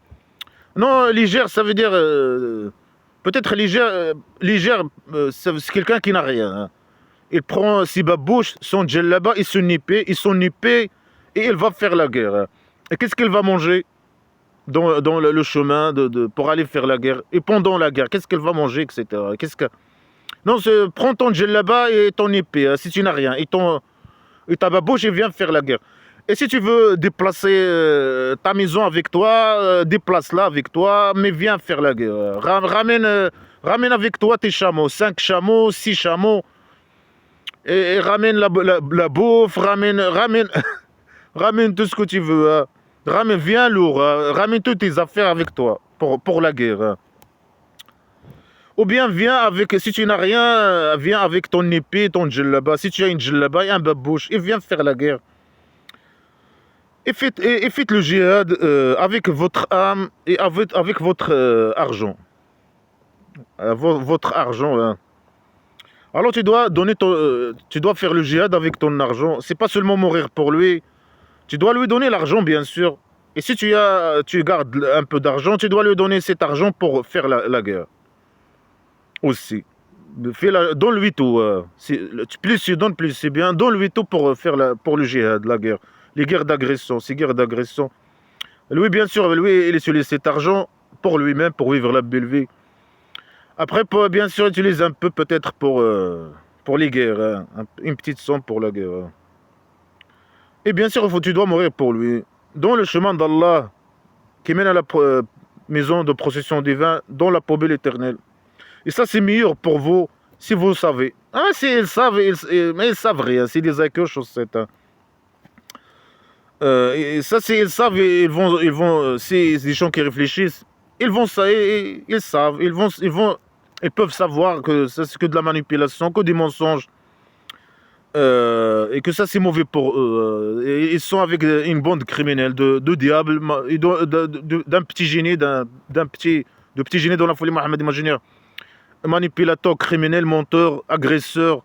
Non, légère, ça veut dire... peut-être légère, c'est quelqu'un qui n'a rien. Hein. Il prend ses babouches, son djellaba, et son épée, et il va faire la guerre. Et qu'est-ce qu'il va manger dans le chemin pour aller faire la guerre? Et pendant la guerre, qu'est-ce qu'il va manger, etc. Non, prends ton djellaba et ton épée, si tu n'as rien, et ta babouche, et viens faire la guerre. Et si tu veux déplacer ta maison avec toi, déplace-la avec toi, mais viens faire la guerre. Ramène avec toi tes chameaux, 5 chameaux, 6 chameaux, et ramène la bouffe, ramène tout ce que tu veux. Hein. Viens lourd, ramène toutes tes affaires avec toi pour la guerre. Hein. Ou bien si tu n'as rien, viens avec ton épée, ton djellaba. Si tu as une djellaba et un babouche, et viens faire la guerre. Et faites le djihad avec votre âme et avec votre argent. Votre argent. Hein. Alors tu dois faire le djihad avec ton argent. C'est pas seulement mourir pour lui. Tu dois lui donner l'argent, bien sûr. Et si tu gardes un peu d'argent, tu dois lui donner cet argent pour faire la guerre. Aussi. Donne-lui tout. Plus tu donnes, plus c'est bien. Donne-lui tout pour le djihad, la guerre. Les guerres d'agression, ces guerres d'agression. Lui, bien sûr, il utilise cet argent pour lui-même, pour vivre la belle vie. Après, bien sûr, utilise un peu peut-être pour les guerres. Hein. Une petite somme pour la guerre. Hein. Et bien sûr, tu dois mourir pour lui. Dans le chemin d'Allah, qui mène à la maison de procession divine, dans la poubelle éternelle. Et ça, c'est meilleur pour vous, si vous savez. Ah, si ils savent, mais ils savent rien. C'est des éco-chaussettes. Hein. Et ça, ils savent, ils vont, c'est des gens qui réfléchissent. Ils vont ça, ils savent, ils peuvent savoir que ça c'est que de la manipulation, que des mensonges, et que ça c'est mauvais pour eux. Et ils sont avec une bande criminelle de diables, d'un petit génie, de petit génie dans la folie Mohammed imaginaire, manipulateur, criminel, menteur, agresseur,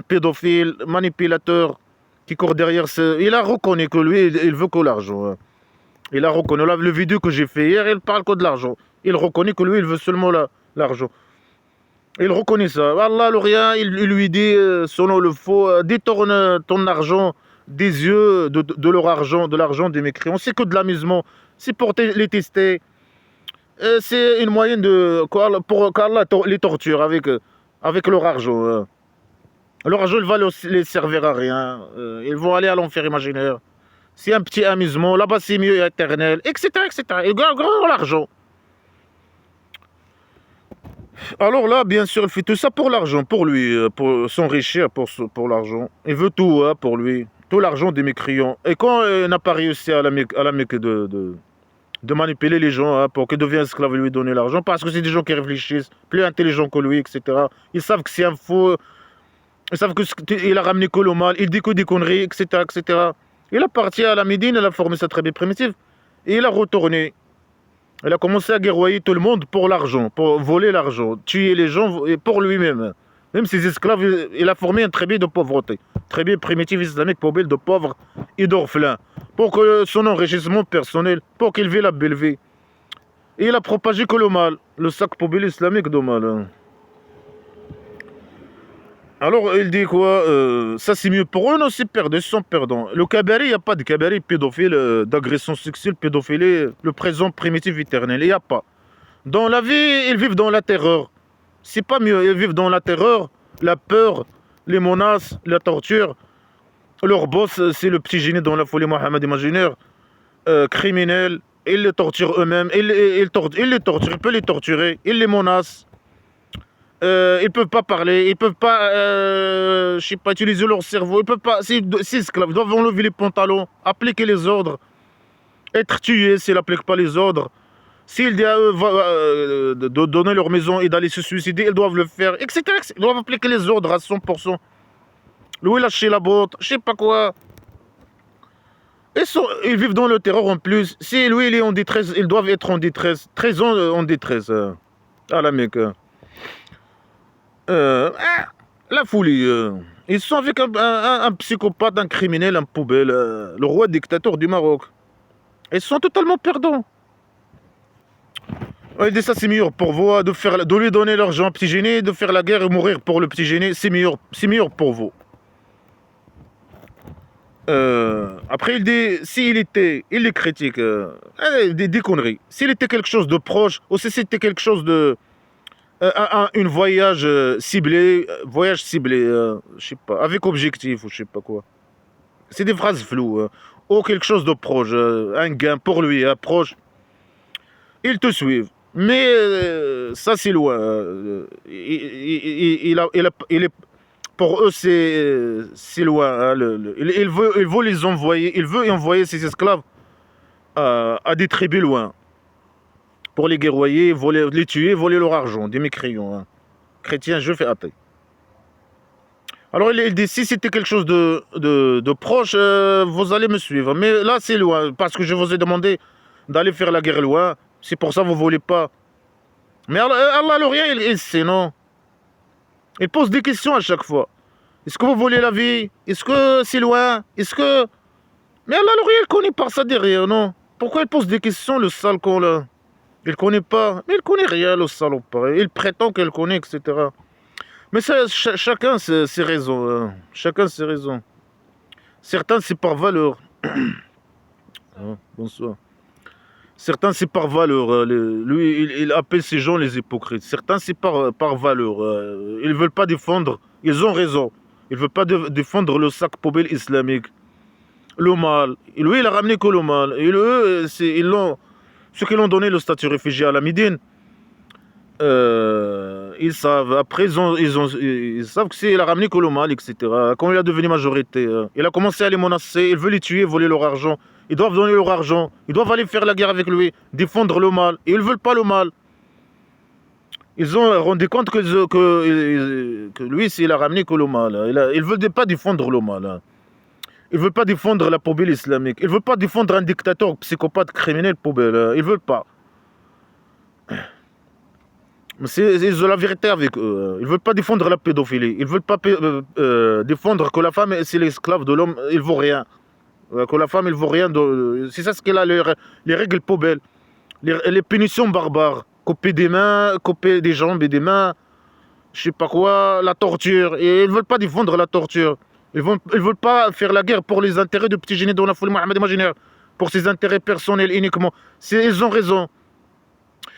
pédophile, manipulateur. Qui court derrière il a reconnu que lui, il veut que l'argent. Hein. Il a reconnu. Le vidéo que j'ai fait hier, il parle que de l'argent. Il reconnaît que lui, il veut seulement l'argent. Il reconnaît ça. Allah, le rien, il lui dit, selon le faux, détourne ton argent des yeux de leur argent, de l'argent des mécréants. C'est que de l'amusement. C'est pour les tester. C'est une moyenne pour qu'Allah les torture avec leur argent. Hein. Leur argent, il va les servir à rien. Ils vont aller à l'enfer imaginaire. C'est un petit amusement. Là-bas, c'est mieux éternel, etc., etc. Ils gagnent l'argent. Alors là, bien sûr, il fait tout ça pour l'argent, pour lui, pour s'enrichir pour l'argent. Il veut tout hein, pour lui. Tout l'argent des mécréants. Et quand il n'a pas réussi à la Mecque de manipuler les gens hein, pour qu'ils deviennent esclaves et lui donner l'argent, parce que c'est des gens qui réfléchissent, plus intelligents que lui, etc. Ils savent que c'est un faux... Ils savent qu'il a ramené que le mal, il dit que des conneries, etc., etc. Il est parti à la Médine, il a formé sa tribu primitive, et il a retourné. Il a commencé à guerroyer tout le monde pour l'argent, pour voler l'argent, tuer les gens pour lui-même. Même ses esclaves, il a formé un tribu de pauvreté. Tribu primitive islamique, poubelle de pauvres et d'orphelins. Pour que son enrichissement personnel, pour qu'il vive la belle vie. Et il a propagé que le mal, le sac poubelle islamique de mal. Alors il dit quoi ça c'est mieux pour eux, non c'est perdant, ils sont perdants. Le cabaret, il n'y a pas de cabaret pédophile, d'agression sexuelle, pédophilie, le présent primitif éternel, il n'y a pas. Dans la vie, ils vivent dans la terreur. C'est pas mieux, ils vivent dans la terreur, la peur, les menaces, la torture. Leur boss, c'est le petit génie dans la folie Mohammed imaginaire, criminel. Ils les torturent eux-mêmes, ils les torturent, ils peuvent les torturer, ils les menacent. Ils peuvent pas parler, ils peuvent pas, je sais pas, utiliser leur cerveau, ils peuvent pas, c'est esclaves, ils doivent enlever les pantalons, appliquer les ordres, être tués s'ils n'appliquent pas les ordres. S'ils disent à eux de donner leur maison et d'aller se suicider, ils doivent le faire, etc. Ils doivent appliquer les ordres à 100%. Lui, lâcher la botte, je sais pas quoi. Ils vivent dans le terror en plus. Si lui, il est en détresse, ils doivent être en détresse. 13 ans en détresse. Ah, la mec. La folie. Ils sont avec un psychopathe, un criminel, un poubelle, le roi dictateur du Maroc. Ils sont totalement perdants. Il dit ça c'est meilleur pour vous, de lui donner l'argent au petit génie, de faire la guerre et mourir pour le petit génie, c'est meilleur pour vous. Après il dit, il les critique, des conneries. S'il était quelque chose de proche, ou si c'était quelque chose de... un voyage ciblé, je sais pas, avec objectif ou je sais pas quoi. C'est des phrases floues. Ou quelque chose de proche, un gain pour lui, proche. Ils te suivent. Mais ça c'est loin. Il est, pour eux c'est loin. Hein, il veut les envoyer, il veut envoyer ses esclaves à des tribus loin. Pour les guerroyer, les tuer, voler leur argent, des mécréants. Hein. Chrétiens, je fais athée. Alors il dit, si c'était quelque chose de proche, vous allez me suivre. Mais là, c'est loin, parce que je vous ai demandé d'aller faire la guerre loin. C'est pour ça que vous ne voulez pas. Mais Allah, le rien, il sait, non? Il pose des questions à chaque fois. Est-ce que vous voulez la vie? Est-ce que c'est loin? Est-ce que... Mais Allah, le rien, il connaît par ça derrière, non? Pourquoi il pose des questions, le sale con, là? Il ne connaît pas. Mais il ne connaît rien, le salopard. Il prétend qu'il connaît, etc. Mais ça, chacun ses raisons. Hein. Chacun ses raisons. Certains, c'est par valeur. Bonsoir. Certains, c'est par valeur. Lui, il appelle ces gens les hypocrites. Certains, c'est par valeur. Ils ne veulent pas défendre. Ils ont raison. Ils ne veulent pas défendre le sac poubelle islamique. Le mal. Et lui, il a ramené que le mal. Et eux, ceux qui l'ont donné le statut réfugié à la Médine, ils savent. Après, ils savent que il a ramené que le mal, etc. Quand il a devenu majorité, il a commencé à les menacer. Il veut les tuer, voler leur argent. Ils doivent donner leur argent. Ils doivent aller faire la guerre avec lui, défendre le mal. Et ils ne veulent pas le mal. Ils ont rendu compte que lui, il a ramené que le mal. Il ne veut pas défendre le mal. Il ne veut pas défendre la poubelle islamique. Il ne veut pas défendre un dictateur, psychopathe, criminel, poubelle. Ils ne veulent pas. C'est la vérité avec eux. Ils ne veulent pas défendre la pédophilie. Ils ne veulent pas défendre que la femme, c'est l'esclave de l'homme. Il ne vaut rien. Que la femme, il ne vaut rien. C'est ça ce qu'elle a, les règles poubelles. Les punitions barbares. Couper des mains, couper des jambes et des mains. Je sais pas quoi. La torture. Et ils ne veulent pas défendre la torture. Ils ne veulent pas faire la guerre pour les intérêts de petits génies dans la folie Mohammed imaginaire. Pour ses intérêts personnels uniquement. Ils ont raison.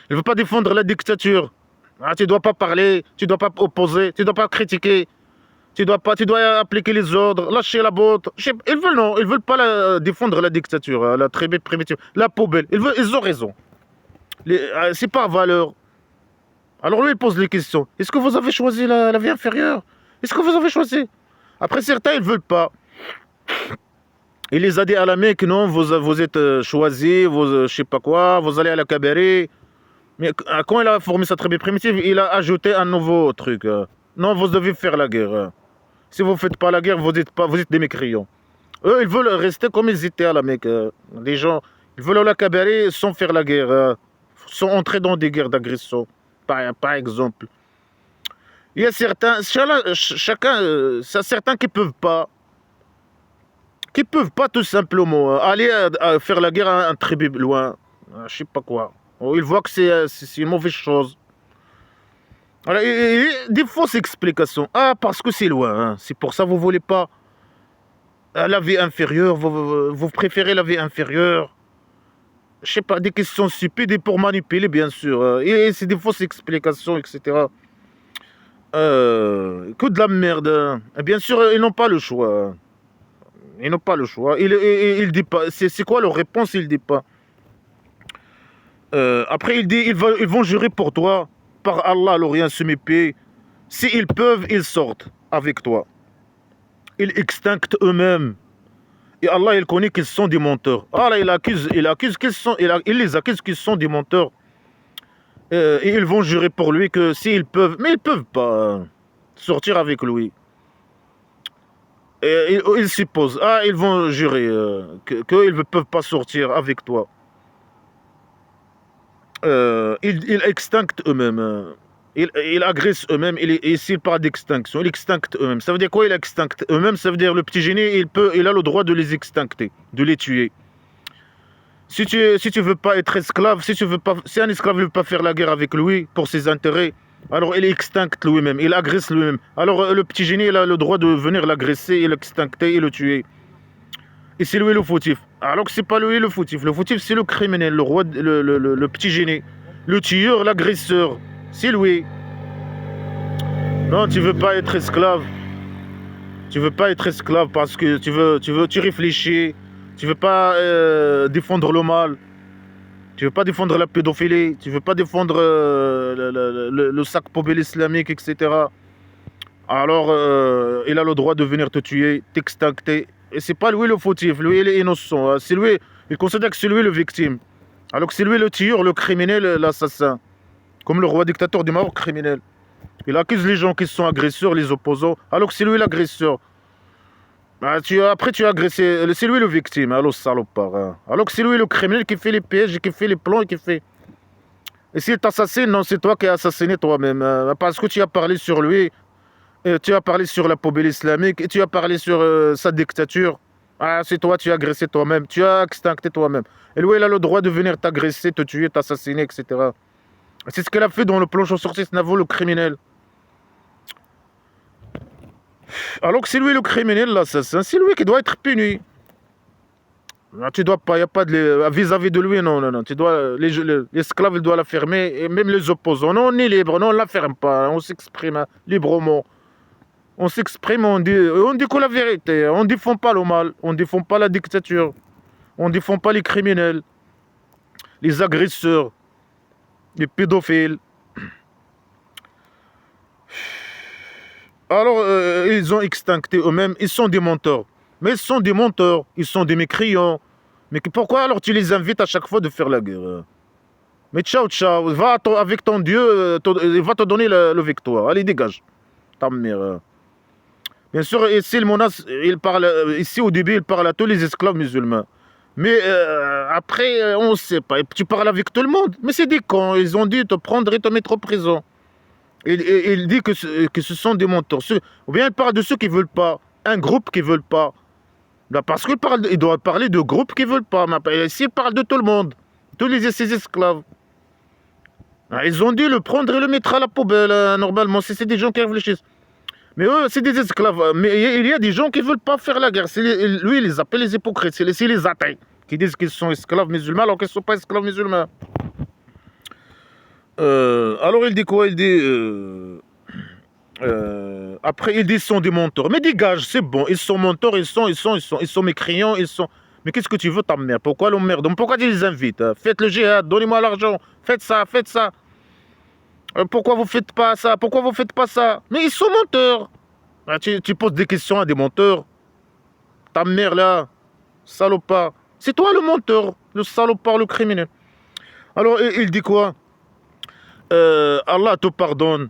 Ils ne veulent pas défendre la dictature. Ah, tu ne dois pas parler, tu ne dois pas opposer, tu ne dois pas critiquer, tu dois appliquer les ordres, lâcher la botte. Ils veulent pas défendre la dictature, la tribu primitive, la poubelle. Ils ont raison. C'est par valeur. Alors lui, il pose les questions. Est-ce que vous avez choisi la vie inférieure? Est-ce que vous avez choisi? Après, certains, ils ne veulent pas. Il les a dit à la Mecque, non, vous êtes choisis, je sais pas quoi, vous allez à la cabaret. Mais quand il a formé sa tribu primitive, il a ajouté un nouveau truc. Non, vous devez faire la guerre. Si vous ne faites pas la guerre, vous êtes des mécréants. Eux, ils veulent rester comme ils étaient à la Mecque. Les gens, ils veulent la cabaret sans faire la guerre, sans entrer dans des guerres d'agression, par exemple. Il y a certains qui peuvent pas tout simplement aller à faire la guerre à un tribu loin, je sais pas quoi. Ils voient que c'est une mauvaise chose. Voilà, des fausses explications. Ah, parce que c'est loin, hein. C'est pour ça que vous voulez pas la vie inférieure, vous préférez la vie inférieure. Je sais pas, des questions stupides et pour manipuler, bien sûr. Et c'est des fausses explications, etc. Que de la merde, hein. Et bien sûr, ils n'ont pas le choix, hein. Ils n'ont pas le choix. Il dit pas. C'est quoi leur réponse? Il dit pas. Après, il dit ils vont jurer pour toi. Par Allah, l'Orient se mépie. S'ils peuvent, ils sortent avec toi. Ils extinctent eux-mêmes. Et Allah, il connaît qu'ils sont des menteurs. Allah, il les accuse qu'ils sont des menteurs. Et ils vont jurer pour lui que s'ils peuvent, mais ils ne peuvent pas sortir avec lui. Et ils supposent, ils vont jurer qu'ils ne peuvent pas sortir avec toi. Ils extinctent eux-mêmes. Ils agressent eux-mêmes. Et s'ils parlent d'extinction, ils extinctent eux-mêmes. Ça veut dire quoi, ils extinctent eux-mêmes? Ça veut dire le petit génie, il a le droit de les extincter, de les tuer. Si tu veux pas être esclave, si un esclave ne veut pas faire la guerre avec lui pour ses intérêts, alors il extincte lui-même, il agresse lui-même. Alors le petit génie, il a le droit de venir l'agresser, l'extincter et le tuer. Et c'est lui le fautif. Alors que c'est pas lui le fautif. Le fautif, c'est le criminel, le petit génie. Le tueur, l'agresseur. C'est lui. Non, tu veux pas être esclave. Tu veux pas être esclave parce que tu réfléchis. Tu veux pas défendre le mal. Tu veux pas défendre la pédophilie. Tu veux pas défendre le sac poubelle islamique, etc. Alors, il a le droit de venir te tuer, t'extincter. Et c'est pas lui le fautif, lui il est innocent. C'est lui, il considère que c'est lui le victime. Alors que c'est lui le tueur, le criminel, l'assassin. Comme le roi dictateur du Maroc criminel. Il accuse les gens qui sont agresseurs, les opposants, alors que c'est lui l'agresseur. Après tu as agressé, c'est lui le victime, alors salopard. Hein. Alors que c'est lui le criminel qui fait les pièges, qui fait les plans, qui fait... Et s'il t'assassine, non, c'est toi qui as assassiné toi-même. Parce que tu as parlé sur lui. Tu as parlé sur la poubelle islamique et tu as parlé sur sa dictature. Ah, c'est toi, tu as agressé toi-même, tu as extincté toi-même. Et lui, il a le droit de venir t'agresser, te tuer, t'assassiner, etc. C'est ce qu'elle a fait dans le planche sorcier Navo, le criminel. Alors que c'est lui le criminel, l'assassin, c'est lui qui doit être puni. Là, tu dois pas, il n'y a pas de vis-à-vis de lui, non, non, non. Tu dois, l'esclave, il doit la fermer, et même les opposants. Non, on est libre, non, on ne la ferme pas, on s'exprime librement. On s'exprime, on dit que la vérité. On ne défend pas le mal, on ne défend pas la dictature, on ne défend pas les criminels, les agresseurs, les pédophiles. Alors, ils ont extincté eux-mêmes, ils sont des menteurs. Mais ils sont des menteurs, ils sont des mécréants. Mais pourquoi alors tu les invites à chaque fois de faire la guerre? Mais ciao, ciao, va avec ton Dieu, il va te donner la victoire. Allez, dégage. Ta mère. Bien sûr, ici, le menace, ici au début, il parle à tous les esclaves musulmans. Mais après, on ne sait pas. Tu parles avec tout le monde. Mais c'est des cons. Ils ont dit te prendre et te mettre en prison. Il dit que ce sont des menteurs. Ou bien il parle de ceux qui ne veulent pas. Un groupe qui ne veulent pas. Là, parce qu'il doit parler de groupes qui ne veulent pas. Mais ici, il parle de tout le monde. Tous ces esclaves. Ils ont dû le prendre et le mettre à la poubelle, normalement. C'est des gens qui réfléchissent. Mais eux, c'est des esclaves. Mais il y a des gens qui ne veulent pas faire la guerre. Lui, il les appelle les hypocrites. C'est les athées qui disent qu'ils sont esclaves musulmans alors qu'ils ne sont pas esclaves musulmans. Alors il dit quoi? Il dit... après, il dit qu'ils sont des menteurs. Mais dégage, c'est bon. Ils sont menteurs, ils sont mécréants, ils sont... Mais qu'est-ce que tu veux, ta mère? Pourquoi l'emmerde? Pourquoi tu les invites? Faites le djihad, donnez-moi l'argent. Faites ça, faites ça. Pourquoi vous faites pas ça? Pourquoi vous faites pas ça? Mais ils sont menteurs. Tu poses des questions à des menteurs. Ta mère là, salopard. C'est toi le menteur, le salopard, le criminel. Alors il dit quoi? Allah te pardonne.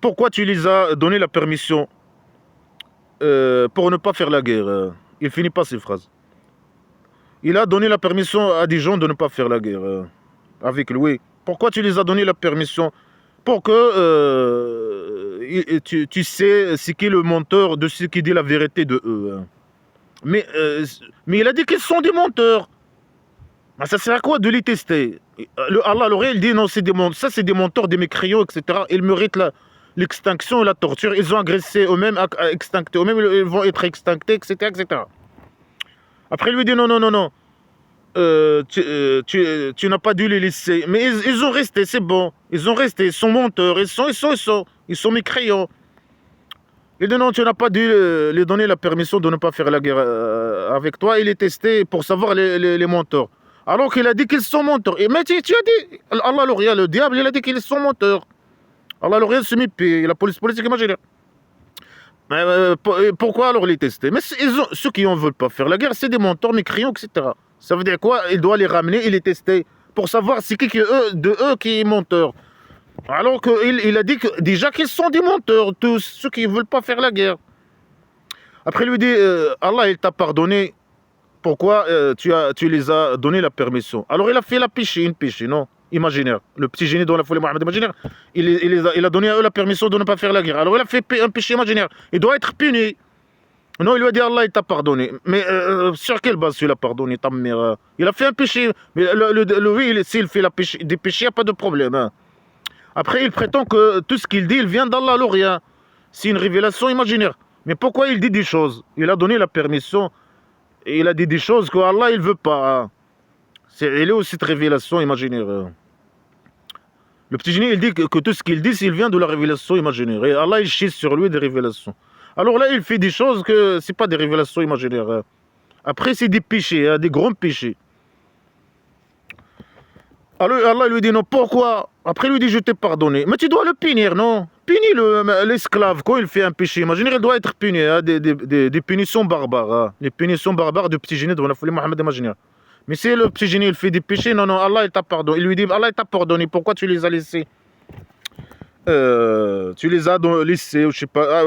Pourquoi tu les as donné la permission? pour ne pas faire la guerre. Il finit pas ses phrases. Il a donné la permission à des gens de ne pas faire la guerre avec lui. Pourquoi tu les as donné la permission? Pour que tu sais ce qui est le menteur de ce qui dit la vérité de eux. Mais il a dit qu'ils sont des menteurs. Ah, ça sert à quoi de les tester? Allah, il dit non, ça c'est des menteurs, des mécréants, etc. Ils méritent l'extinction et la torture. Ils ont agressé eux-mêmes, extincté eux-mêmes, ils vont être extinctés, etc., etc. Après, il lui dit non, non, non, non. Tu n'as pas dû les laisser. Mais ils ont resté, c'est bon. Ils ont resté, ils sont menteurs, ils sont mécréants. Il dit non, tu n'as pas dû lui donner la permission de ne pas faire la guerre avec toi. Il est testé pour savoir les menteurs. Alors qu'il a dit qu'ils sont menteurs. Mais tu as dit, Allah le diable, il a dit qu'ils sont menteurs. Allah le se met la police politique imaginaire. Mais pourquoi alors les tester? Mais ceux qui ne veulent pas faire la guerre, c'est des menteurs, mécréants, etc. Ça veut dire quoi? Il doit les ramener et les tester pour savoir c'est qui de eux qui est menteur. Alors qu'il a dit déjà qu'ils sont des menteurs, tous ceux qui ne veulent pas faire la guerre. Après, il lui dit, Allah, il t'a pardonné. Pourquoi tu les as donné la permission? Alors, il a fait une péché, non? Imaginaire. Le petit génie dans la folie Mohammed imaginaire, il a donné à eux la permission de ne pas faire la guerre. Alors, il a fait un péché imaginaire. Il doit être puni. Non, il lui a dit, Allah, il t'a pardonné. Mais sur quelle base tu l'as pardonné, ta mère? Il a fait un péché. Mais lui, s'il fait des péchés, il n'y a pas de problème. Hein. Après, il prétend que tout ce qu'il dit, il vient d'Allah, rien. C'est une révélation imaginaire. Mais pourquoi il dit des choses? Il a donné la permission. Et il a dit des choses que Allah, il ne veut pas. Hein. Il est aussi cette révélation imaginaire. Le petit génie, il dit que tout ce qu'il dit, il vient de la révélation imaginaire. Et Allah, il chie sur lui des révélations. Alors là, il fait des choses que ce n'est pas des révélations imaginaires. Après, c'est des péchés, des grands péchés. Alors Allah lui dit non, pourquoi? Après, il lui dit je t'ai pardonné. Mais tu dois le punir, non? Punis l'esclave quand il fait un péché imaginaire, il doit être puni. Hein, des punitions barbares. Hein. Les punitions barbares du petit génie devant la folie Mohammed imaginaire. Mais si le petit génie il fait des péchés, non, non, Allah il t'a pardonné. Il lui dit Allah il t'a pardonné, pourquoi tu les as laissés? Tu les as laissés, je sais pas,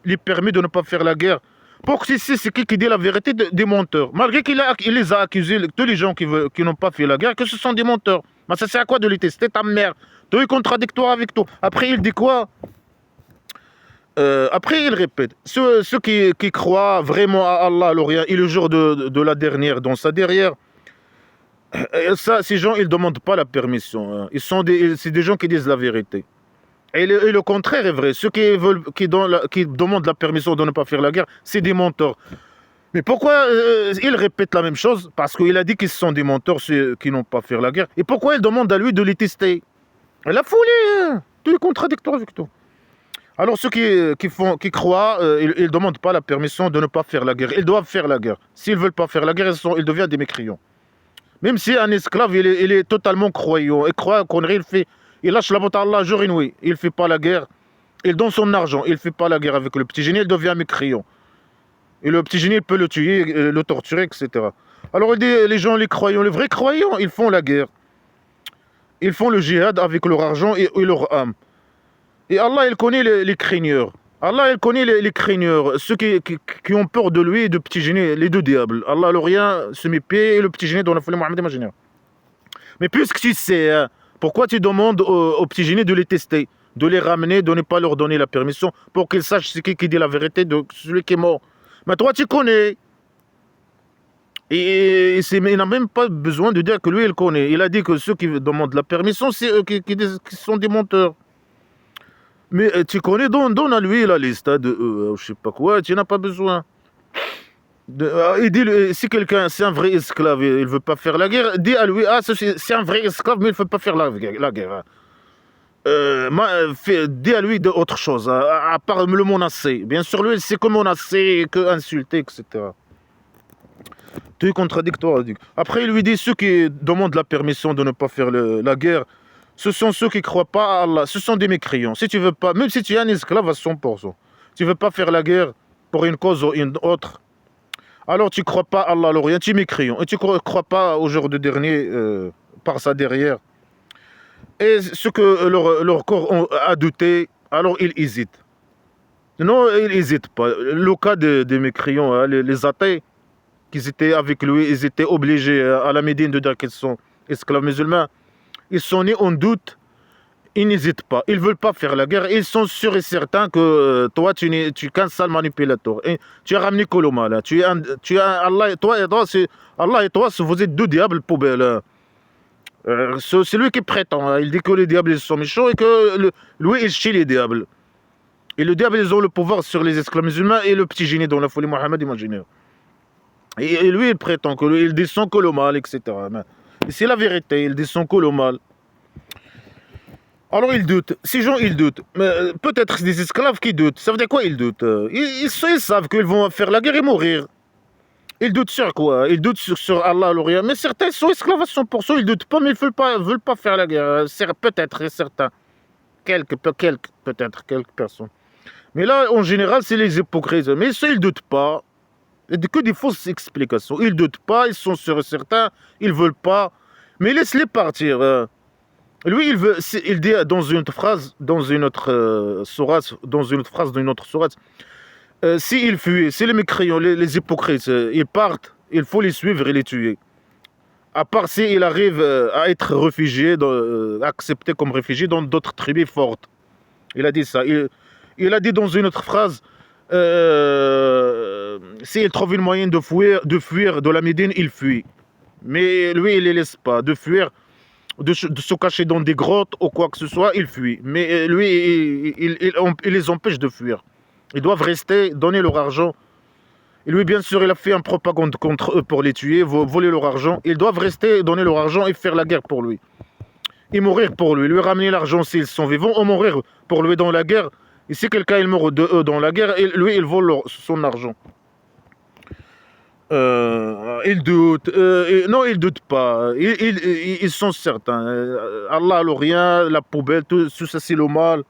les permis de ne pas faire la guerre. Pour que c'est qui dit la vérité des menteurs. Malgré qu'il les a accusés, tous les gens qui n'ont pas fait la guerre, que ce sont des menteurs. Mais ça sert à quoi de les tester, ta mère? Tout est contradictoire avec toi. Après, il dit quoi? Après, il répète. Ceux qui croient vraiment à Allah, et le jour de la dernière, dans sa derrière, ces gens, ils ne demandent pas la permission. Hein. C'est des gens qui disent la vérité. Et le contraire est vrai. Ceux qui demandent la permission de ne pas faire la guerre, c'est des menteurs. Mais pourquoi il répète la même chose? Parce qu'il a dit qu'ils sont des menteurs, ceux qui n'ont pas fait la guerre. Et pourquoi il demande à lui de les tester? La folie, hein. Tout est contradictoire avec tout. Alors ceux qui croient, ils ne demandent pas la permission de ne pas faire la guerre. Ils doivent faire la guerre. S'ils ne veulent pas faire la guerre, ils deviennent des mécréants. Même si un esclave, il est totalement croyant. Il croit qu'on il lâche la botte à Allah jour et nuit. Il ne fait pas la guerre. Il donne son argent. Il ne fait pas la guerre avec le petit génie. Il devient mécréant. Et le petit génie, il peut le tuer, le torturer, etc. Alors il dit, les gens, les croyants, les vrais croyants, ils font la guerre. Ils font le djihad avec leur argent et leur âme. Et Allah, il connaît les craigneurs. Allah, il connaît les craigneurs, ceux qui ont peur de lui et de petit génie, les deux diables. Allah, le rien, se met pied et le petit génie dans la folie Mohammed imaginaire. Mais puisque tu sais, hein, pourquoi tu demandes aux petits génies de les tester, de les ramener, de ne pas leur donner la permission pour qu'ils sachent ce qui dit la vérité de celui qui est mort? Mais toi, tu connais. Et il n'a même pas besoin de dire que lui, il connaît. Il a dit que ceux qui demandent la permission, c'est eux qui sont des menteurs. Mais tu connais, donne à lui la liste de je sais pas quoi, tu n'as pas besoin. Il dit, si quelqu'un, c'est un vrai esclave, il ne veut pas faire la guerre, dis à lui, c'est un vrai esclave, mais il ne veut pas faire la guerre. Dis à lui d'autre chose, à part me le menacer. Bien sûr, lui, il sait que menacer, que insulter, etc. Tout est contradictoire. Après, il lui dit, ceux qui demandent la permission de ne pas faire la guerre, ce sont ceux qui ne croient pas à Allah. Ce sont des mécréants. Si tu veux pas, même si tu es un esclave à 100%, tu ne veux pas faire la guerre pour une cause ou une autre, alors tu ne crois pas à Allah, le rien, tu es mécréant. Et tu ne crois pas au jour de dernier par sa derrière. Et ce que leur corps a douté, alors ils hésitent. Non, il n'hésite pas. Le cas des mécréants, hein, les athées, qui étaient avec lui, ils étaient obligés à la Médine de dire qu'ils sont esclaves musulmans. Ils sont nés en doute, ils n'hésitent pas. Ils ne veulent pas faire la guerre. Ils sont sûrs et certains que toi, tu es qu'un sale manipulateur. Et tu as ramené Coloma, là. Allah Allah et toi, vous êtes deux diables poubelles. Hein. C'est lui qui prétend. Hein. Il dit que les diables ils sont méchants et que lui, il chie les diables. Et le diable, ils ont le pouvoir sur les esclaves musulmans et le petit génie dans la folie Mohammed imaginaire. Et lui, il prétend qu'il descend que le mal, etc. Et c'est la vérité, il descend que le mal. Alors il doute. Ces gens, ils doutent. Mais peut-être des esclaves qui doutent. Ça veut dire quoi, ils doutent? Ils savent qu'ils vont faire la guerre et mourir. Ils doutent sur quoi? Ils doutent sur Allah, l'Orient. Mais certains sont esclaves à 100%. Ils doutent pas, mais ils veulent pas faire la guerre. Peut-être, certains. Peut-être, quelques personnes. Mais là, en général, c'est les hypocrites. Mais ça, ils ne doutent pas. Il n'y a que des fausses explications. Ils ne doutent pas, ils sont sûrs et certains, ils ne veulent pas. Mais laisse-les partir. Lui, il dit dans une autre phrase, dans une autre sourate, s'ils fuient, si les mécréants, les hypocrites, ils partent, il faut les suivre et les tuer. À part s'il arrive à être réfugié, accepté comme réfugié dans d'autres tribus fortes. Il a dit ça. Il a dit dans une autre phrase, s'il trouve une moyen de fuir de la Médine, il fuit. Mais lui, il ne les laisse pas. De fuir, de se cacher dans des grottes ou quoi que ce soit, il fuit. Mais lui, il les empêche de fuir. Ils doivent rester, donner leur argent. Et lui, bien sûr, il a fait une propagande contre eux pour les tuer, voler leur argent. Ils doivent rester, donner leur argent et faire la guerre pour lui. Et mourir pour lui. Lui ramener l'argent s'ils sont vivants ou mourir pour lui dans la guerre. Et si quelqu'un il meurt de eux dans la guerre, lui, il vole son argent. Ils doutent. Non, ils doutent pas. Ils sont certains. Allah, l'Orient, la poubelle, tout ça, c'est le mal.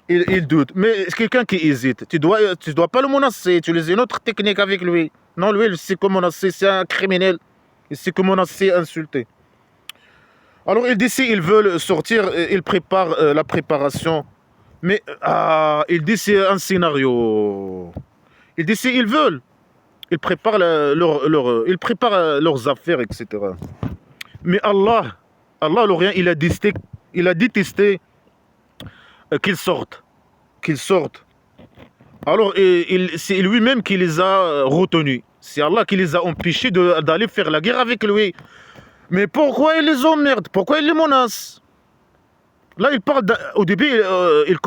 Ils doutent. Mais quelqu'un qui hésite, tu dois pas le menacer. Tu utilises une autre technique avec lui. Non, lui, il sait comment menacer. C'est un criminel. Il sait comment menacer, insulter. Alors, il dit s'ils veulent sortir, ils préparent la préparation. Mais il dit c'est un scénario. Il dit s'ils veulent, ils préparent, ils préparent leurs affaires, etc. Mais Allah, l'Orient, il a détesté qu'ils sortent. Alors, c'est lui-même qui les a retenus. C'est Allah qui les a empêchés d'aller faire la guerre avec lui. Mais pourquoi il les emmerde? Pourquoi il les menace? Là, au début, il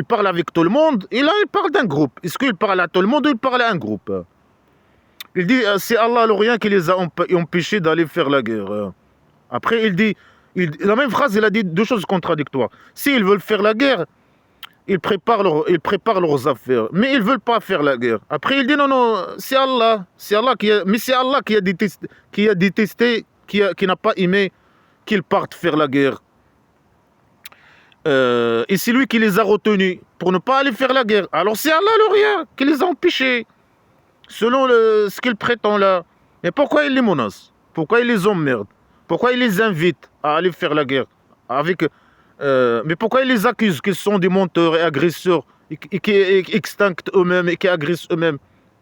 parle avec tout le monde, et là, il parle d'un groupe. Est-ce qu'il parle à tout le monde ou il parle à un groupe? Il dit, c'est Allah l'Orient qui les a empêchés d'aller faire la guerre. Après, la même phrase, il a dit deux choses contradictoires. S'ils veulent faire la guerre, ils préparent leurs affaires, mais ils ne veulent pas faire la guerre. Après, il dit, non, c'est Allah qui a détesté, qui n'a pas aimé qu'ils partent faire la guerre. Et c'est lui qui les a retenus pour ne pas aller faire la guerre. Alors c'est Allah l'Orient qui les a empêchés, selon ce qu'il prétend là. Mais pourquoi il les menace? Pourquoi il les emmerde? Pourquoi il les invite à aller faire la guerre mais pourquoi il les accuse qu'ils sont des menteurs et agresseurs et qui extinctent eux-mêmes et qui agressent eux-mêmes?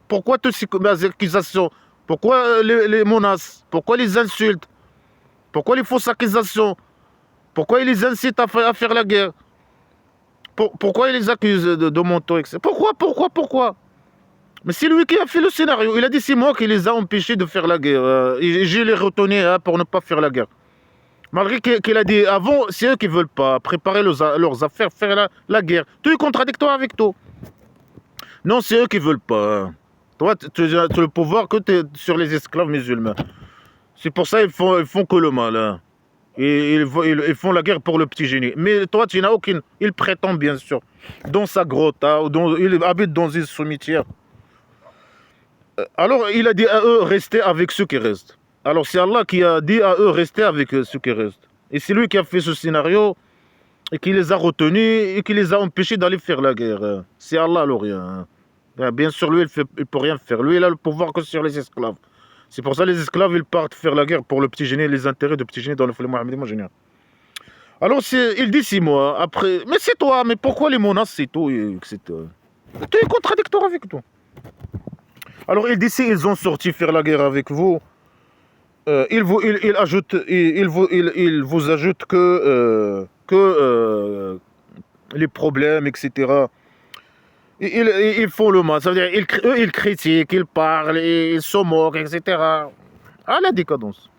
Pourquoi toutes ces accusations? Pourquoi les menaces? Pourquoi les insultes? Pourquoi les fausses accusations? Pourquoi il les incite à faire la guerre? Pourquoi il les accuse de menteurs, etc. Pourquoi? Mais c'est lui qui a fait le scénario. Il a dit c'est moi qui les a empêchés de faire la guerre. Et je les retenais pour ne pas faire la guerre. Malgré qu'il a dit avant, c'est eux qui ne veulent pas préparer leurs affaires, faire la guerre. Tout est contradictoire avec toi. Non, c'est eux qui ne veulent pas. Toi, tu as le pouvoir que tu es sur les esclaves musulmans. C'est pour ça qu'ils font que le mal. Hein. Et ils font la guerre pour le petit génie. Mais toi, tu n'as aucune. Il prétend, bien sûr, dans sa grotte, hein, il habite dans un cimetière. Alors, il a dit à eux, restez avec ceux qui restent. Alors, c'est Allah qui a dit à eux, restez avec ceux qui restent. Et c'est lui qui a fait ce scénario, et qui les a retenus, et qui les a empêchés d'aller faire la guerre. C'est Allah, l'Orient. Hein. Bien sûr, lui, il ne peut rien faire. Lui, il a le pouvoir que sur les esclaves. C'est pour ça que les esclaves, ils partent faire la guerre pour le petit génie, les intérêts du petit génie dans le folie Mohammed imaginaire. Alors, il dit 6 mois après. Mais c'est toi, mais pourquoi les menaces, c'est tout, etc. Tout est contradictoire avec tout. Alors il dit, si ils ont sorti faire la guerre avec vous, il vous ajoute que les problèmes, etc. Ils font le mal. Ça veut dire, eux, ils critiquent, ils parlent, ils se moquent, etc. À la décadence.